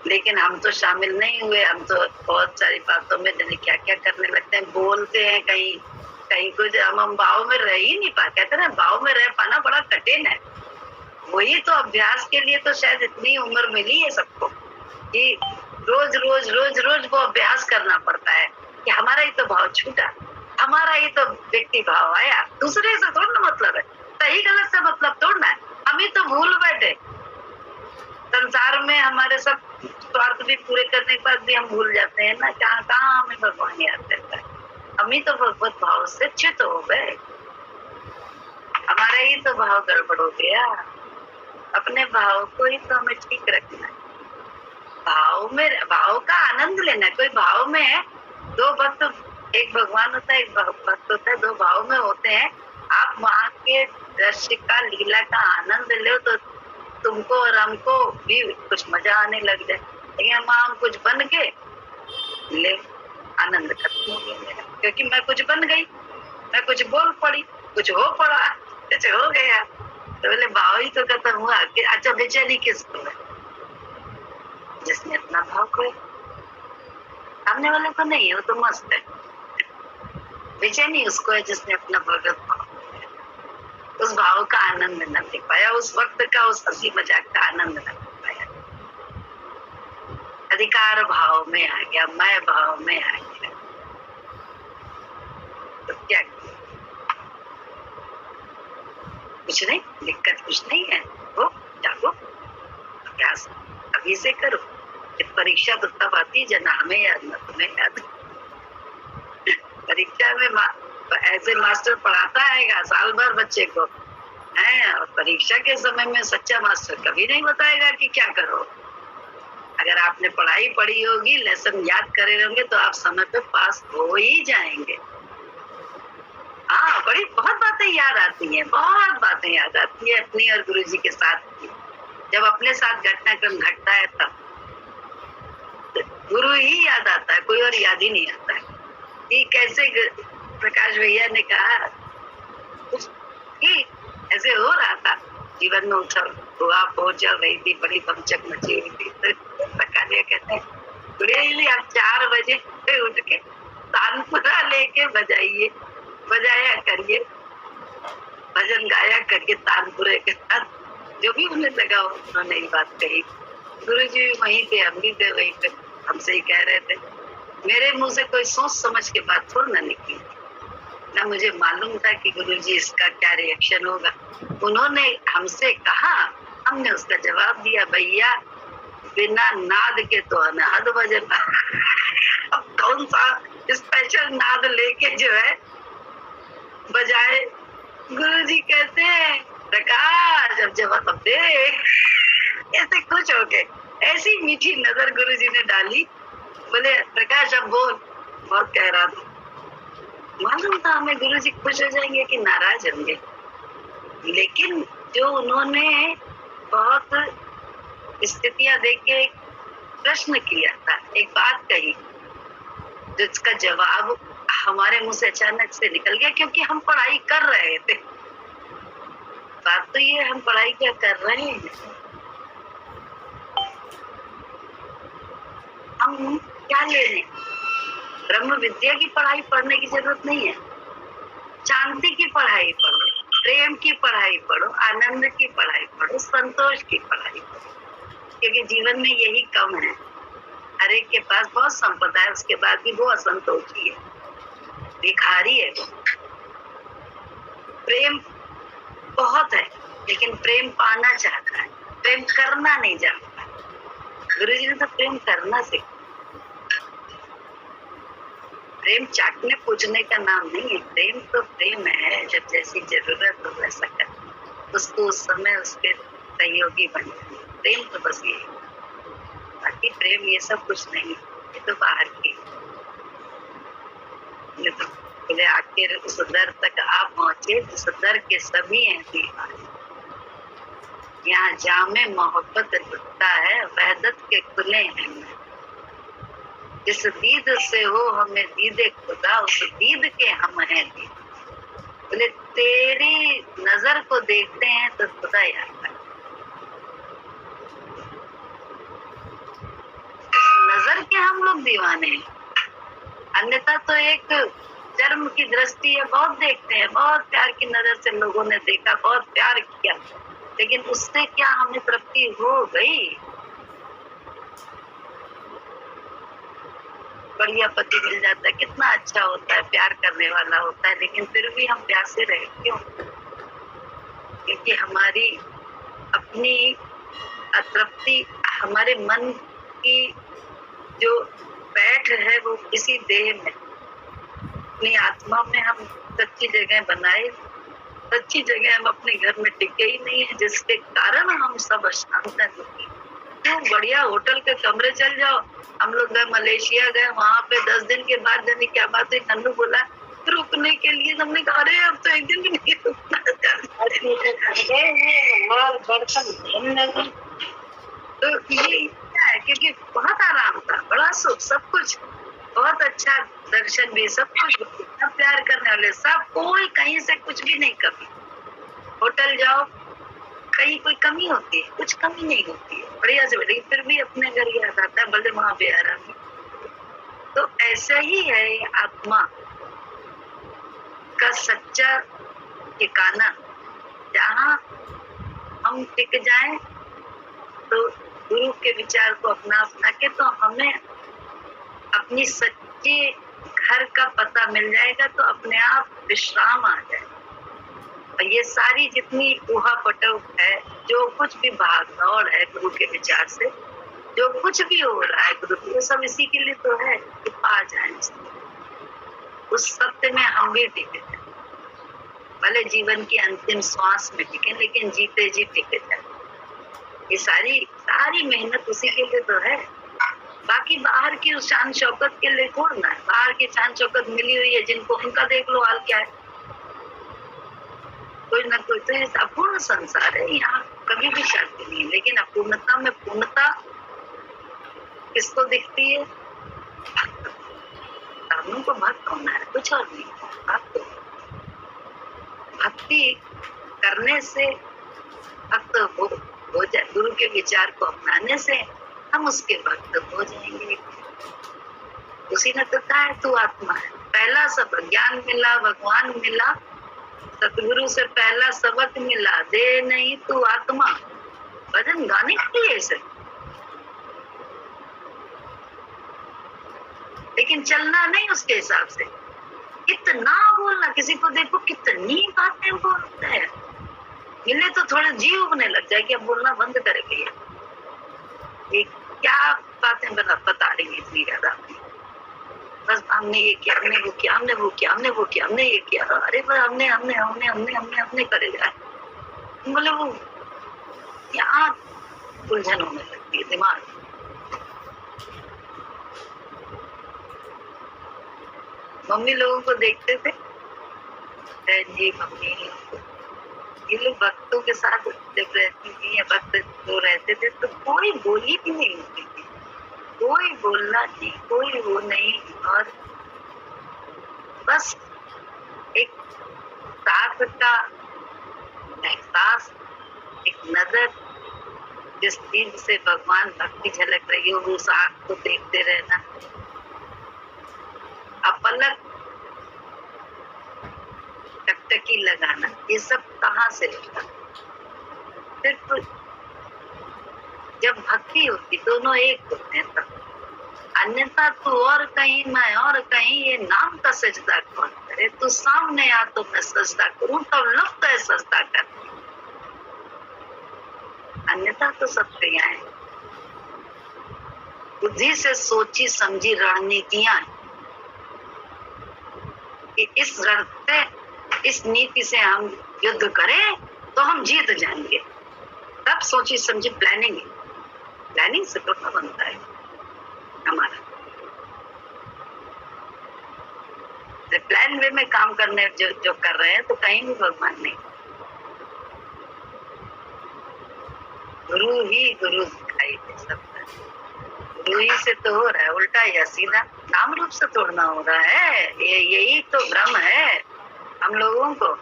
लेकिन हम तो शामिल नहीं हुए। हम तो बहुत सारी बातों में जाने क्या क्या करने लगते हैं, बोलते हैं कहीं कहीं कुछ, हम भाव में रह ही नहीं पाते। कहते ना भाव में रह पाना बड़ा कठिन है। वही तो अभ्यास के लिए तो शायद इतनी उम्र मिली है सबको कि रोज रोज रोज रोज वो अभ्यास करना पड़ता है कि हमारा ही तो भाव छूटा, हमारा ही तो व्यक्ति भाव आया। दूसरे से थोड़ा मतलब है, सही गलत से मतलब तोड़ना है। हम ही तो भूल बैठे संसार में, हमारे सब स्वार्थ भी पूरे करने के बाद भी हम भूल जाते हैं ना कहाँ कहाँ हमें भगवान याद करता है। हम ही तो भगवत भाव से च्युत हो गए, हमारा ही तो भाव गड़बड़ हो गया। अपने भाव को ही तो हमें ठीक रखना है, भाव में भाव का आनंद लेना है। कोई भाव में है, दो भक्त, एक भगवान होता है एक भक्त होता है, दो भाव में होते हैं। आप वहाँ के दृश्य का लीला का आनंद लो तो तुमको और हमको भी कुछ मजा आने लग जाए। लेकिन हम कुछ बन के ले, आनंद खत्म हो गया मेरा, क्योंकि मैं कुछ बन गई, मैं कुछ बोल पड़ी, कुछ हो पड़ा, कुछ हो गया, तो बोले भाव ही तो खत्म हुआ। अच्छा बेचैनी किसको है? जिसने अपना भाव खोया। सामने वाले को नहीं है, वो तो मस्त है। बेचैनी उसको है जिसने अपना भगवत भाव खोया, उस भाव का आनंद न ले पाया, उस वक्त का उस हंसी मजाक का आनंद न ले पाया, अधिकार भाव में आ गया, मैं भाव में आ गया। तो क्या किया? कुछ नहीं, दिक्कत कुछ नहीं है। वो जागो, अभ्यास अभी से करो। परीक्षा तो तब आती है जब हमें याद ना तुम्हें याद। परीक्षा में ऐसे मास्टर पढ़ाता आएगा साल भर बच्चे को है, और परीक्षा के समय में सच्चा मास्टर कभी नहीं बताएगा कि क्या करो। अगर आपने पढ़ाई पढ़ी होगी, लेसन याद करे होंगे, तो आप समय पे पास हो ही जाएंगे। हाँ, बड़ी बहुत बातें याद आती हैं, बहुत बातें याद आती है अपनी और गुरुजी के साथ की। जब अपने साथ घटनाक्रम घटता है तब गुरु ही याद आता है, कोई और याद ही नहीं आता है। कि कैसे प्रकाश भैया ने कहा कि ऐसे हो रहा था जीवन में, उछल हुआ पहुंचल रही थी, बड़ी बमचक मची हुई थी। तो प्रकाश भैया कहते हैं गुड़िया आप 4 बजे उठ के तानपुरा लेके बजाइए, बजाया करिए, भजन गाया करिए तानपुरे के साथ। जो भी उन्हें लगा उन्होंने ये बात कही। गुरु जी वहीं थे, हम भी थे वहीं पे, हमसे ही कह रहे थे। मेरे मुंह से कोई सोच समझ के बात थोड़ी ना निकली, ना मुझे मालूम था कि गुरु जी इसका क्या रिएक्शन होगा। उन्होंने हमसे कहा, हमने उसका जवाब दिया, भैया बिना नाद के तो अनाद भजन। अब कौन सा स्पेशल नाद लेके जो है बजाए। गुरु जी कहते हैं प्रकाश अब जवाब दे। ऐसे खुश हो गए, ऐसी मीठी नजर गुरु जी ने डाली। बोले प्रकाश अब बोल, बहुत कह रहा था। मालूम था हमें गुरु जी खुश हो जाएंगे कि नाराज होंगे, लेकिन जो उन्होंने बहुत स्थितियां देख के एक प्रश्न किया था, एक बात कही, जिसका जवाब हमारे मुंह से अचानक से निकल गया, क्योंकि हम पढ़ाई कर रहे थे। बात तो ये हम पढ़ाई क्या कर रहे हैं, हम क्या ले रहे? ब्रह्म विद्या की पढ़ाई पढ़ने की जरूरत नहीं है, शांति की पढ़ाई पढ़ो, प्रेम की पढ़ाई पढ़ो, आनंद की पढ़ाई पढ़ो, संतोष की पढ़ाई पढ़ो, क्योंकि जीवन में यही कम है। हर एक के पास बहुत संपदा है, उसके बाद भी वो असंतोषी है, भिखारी है। प्रेम बहुत है, लेकिन प्रेम पाना चाहता है, प्रेम करना नहीं जानता। गुरु जी ने तो प्रेम करना सिखाया। प्रेम चाटने पूछने का नाम नहीं है। प्रेम तो प्रेम है, जब जैसी जरूरत हो वैसा कर, उसको उस समय उसके सहयोगी बन जाए। प्रेम तो बस ये, बाकी प्रेम ये सब कुछ नहीं, ये तो बाहर की। ये तो बोले आखिर उस दर तक आप पहुंचे जिस दर के सभी हैं दीवार। यहाँ जामे मोहब्बत लुटता है, वहदत के खुले हैं। जिस दीद से हो हमें दीदे खुदा, उस दीद के हम हैं दीद। बोले तेरी नजर को देखते हैं तो खुदा याद है। नजर के हम लोग दीवाने हैं, अन्यथा तो एक जन्म की दृष्टि है, बहुत देखते हैं, बहुत प्यार की नजर से लोगों ने देखा, बहुत प्यार किया, लेकिन उससे क्या हमें तृप्ति हो गई? बढ़िया पति मिल जाता है, कितना अच्छा होता है, प्यार करने वाला होता है, लेकिन फिर भी हम प्यासे रहे। क्यों? क्योंकि हमारी अपनी अतृप्ति, हमारे मन की जो बैठ है वो किसी देह में, अपनी आत्मा में हम सच्ची जगह बनाए, सच्ची जगह हम अपने घर में टिके ही नहीं है, जिसके कारण हम सब अशांत हैं। क्यों? बढ़िया होटल के कमरे चल जाओ। हम लोग गए मलेशिया, गए वहां पे 10 दिन के बाद जाने क्या बात है, नन्नू बोला रुकने के लिए। हमने कहा अरे अब तो एक दिन भी नहीं रुकना। तो ये क्या है, क्योंकि बहुत आराम था, बड़ा सुख, सब कुछ बहुत अच्छा, दर्शन भी, सब कुछ, प्यार करने वाले सब, कोई कहीं से कुछ भी नहीं कमी। होटल जाओ कहीं कोई कमी होती है? कुछ कमी नहीं होती है, बढ़िया से बढ़िया, फिर भी अपने घर याद आता है, भले वहां पे आराम है। तो ऐसा ही है आत्मा का सच्चा ठिकाना, जहाँ हम टिक जाएं तो गुरु के विचार को अपना के, तो हमें अपनी सच्ची घर का पता मिल जाएगा, तो अपने आप विश्राम आ जाए। और ये सारी जितनी ऊहा पटक है, जो कुछ भी भाग दौड़ है गुरु के विचार से, जो कुछ भी हो रहा है गुरु, ये सब इसी के लिए तो है कि पा जाए उस सत्य में हम भी टिके जाए। भले जीवन की अंतिम श्वास में टिके, लेकिन जीते जी टिके जाए। ये सारी मेहनत उसी के लिए तो है। बाकी बाहर की उस शान शौकत के लिए छोड़ना है। बाहर की शान शौकत मिली हुई है जिनको, उनका देख लो हाल क्या है। कोई ना कोई तो ये अपूर्ण संसार है, यहाँ कभी भी शांति नहीं है। लेकिन अपूर्णता में पूर्णता किसको दिखती है? साधुओं को भक्त होना है, कुछ और नहीं। भक्ति करने से भक्त हो जाए, गुरु के विचार को अपनाने से हम उसके भक्त हो जाएंगे। उसी ने तो कहा है तू आत्मा है। पहला सबक ज्ञान मिला, भगवान मिला, सतगुरु से पहला सबक मिला, दे नहीं तू आत्मा। भजन गाने के लिए ऐसे, लेकिन चलना नहीं उसके हिसाब से। कितना बोलना, किसी को देखो कितनी बातें बोलते हैं, मिले तो थोड़े जी उबने लग जाए कि अब बोलना बंद करेंगे। ये क्या बातें बता रही है इतनी ज्यादा। बस हमने ये किया, हमने वो किया, हमने वो किया, हमने वो किया, हमने ये किया। अरे बस हमने हमने हमने हमने हमने हमने करे जाए, बोले वो यहाँ उलझन होने लगती है दिमाग। मम्मी लोगों को देखते थे, जी मम्मी ये लोग भक्तों के साथ जब रहती थी या भक्त जो रहते थे, तो कोई बोली भी नहीं होती थी, कोई बोलना नहीं, कोई वो नहीं। और बस एक साथ का एहसास, एक नजर, जिस चीज से भगवान भक्ति झलक रही हो, उस आँख को देखते रहना। अपलक टकटकी लगाना, ये सब कहाँ से होता? सिर्फ जब भक्ति होती, दोनों एक होते हैं तब। अन्यथा तू और कहीं मैं और कहीं, ये नाम का सजदा कौन करे? तू सामने आ तो मैं सजदा करूं, तब लुप्त है सजदा कर। अन्यथा तो सब क्रियाएं बुद्धि से सोची समझी रणनीतियां कि इस रण से, इस नीति से हम युद्ध करें तो हम जीत जाएंगे। तब सोची समझी प्लानिंग से तो बनता है हमारा। प्लान वे में काम करने जो कर रहे हैं तो कहीं भी भगवान नहीं। गुरु ही गुरु दिखाई दे सबका। गुरु ही से तो हो रहा है, उल्टा या सीधा नाम रूप से तोड़ना हो रहा है। यही तो भ्रम है हम लोगों को।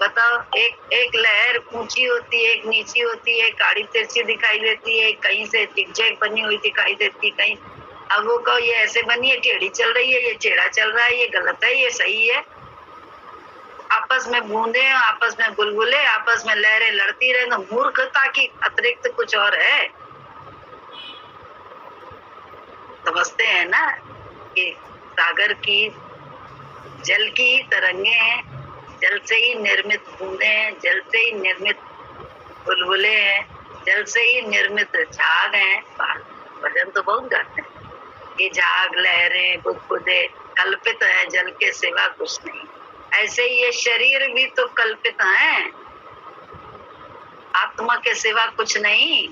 बताओ, एक लहर ऊंची होती है, एक नीची होती है, काड़ी तिरछी दिखाई देती है, कहीं से टिकजैक बनी हुई दिखाई देती है, कहीं अब वो कहो ये ऐसे बनी है, टेढ़ी चल रही है, ये टेढ़ा चल रहा है, ये गलत है, ये सही है। आपस में बूंदे, आपस में बुलबुले, आपस में लहरें लड़ती रहे, तो मूर्खता की अतिरिक्त कुछ और है? समझते हैं ना कि सागर की जल की ही तरंगे हैं, जल से ही निर्मित बूंदे हैं, जल से ही निर्मित बुलबुले हैं, जल से ही निर्मित झाग हैं। भजन तो बहुत गाते हैं, ये झाग लहरें बुदबुदे कल्पित है, जल के सिवा कुछ नहीं। ऐसे ही ये शरीर भी तो कल्पित है, आत्मा के सिवा कुछ नहीं।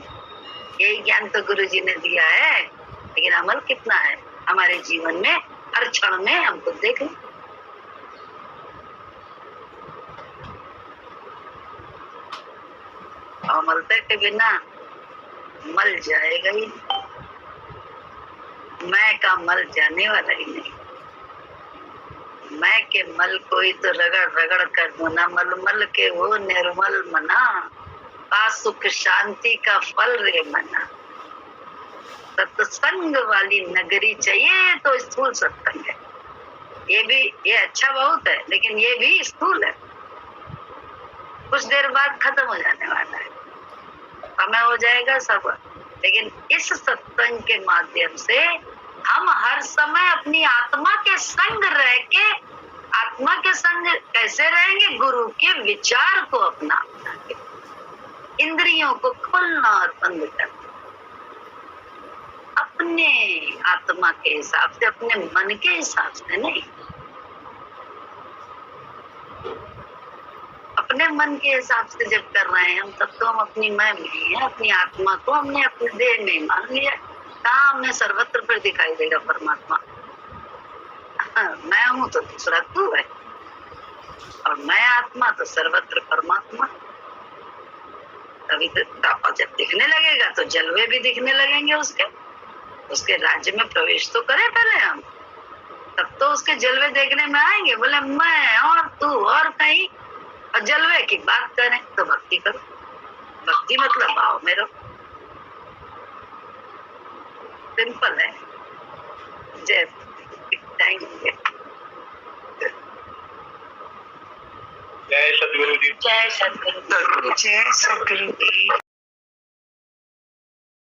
यही ज्ञान तो गुरु जी ने दिया है, लेकिन अमल कितना है हमारे जीवन में? हर क्षण में हमको देख लें। अमलता के बिना मल जाएगा ही, मैं का मल जाने वाला ही नहीं। मैं के मल कोई तो रगड़ रगड़ कर धोना, मलमल के वो निर्मल मना, पास सुख शांति का फल रे मना। सत्संग वाली नगरी चाहिए तो स्थूल सत्संग है। ये अच्छा बहुत है, लेकिन ये भी स्थूल है, कुछ देर बाद खत्म हो जाने वाला है, समय हो जाएगा सब। लेकिन इस सत्संग के माध्यम से हम हर समय अपनी आत्मा के संग रह के, आत्मा के संग कैसे रहेंगे? गुरु के विचार को अपना, इंद्रियों को खोलना और बंद करना, अपने आत्मा के हिसाब से, अपने मन के हिसाब से नहीं, अपने मन के हिसाब से जब कर रहे हैं हम, तब तो हम अपनी मैं में हैं। अपनी आत्मा को हमने अपने देह में मान लिया। कहाँ हमें सर्वत्र पर दिखाई देगा परमात्मा? मैं हूँ तो दूसरा तू है, और मैं आत्मा तो सर्वत्र परमात्मा। तभी तो जब दिखने लगेगा तो जलवे भी दिखने लगेंगे उसके राज्य में प्रवेश तो करें पहले हम, तब तो उसके जलवे देखने में आएंगे। बोले मैं और तू और कहीं, और जलवे की बात करें तो भक्ति करो। भक्ति मतलब भाव में रहो, सिंपल है। जय जय सद्गुरु जी। जय सद्गुरु जी।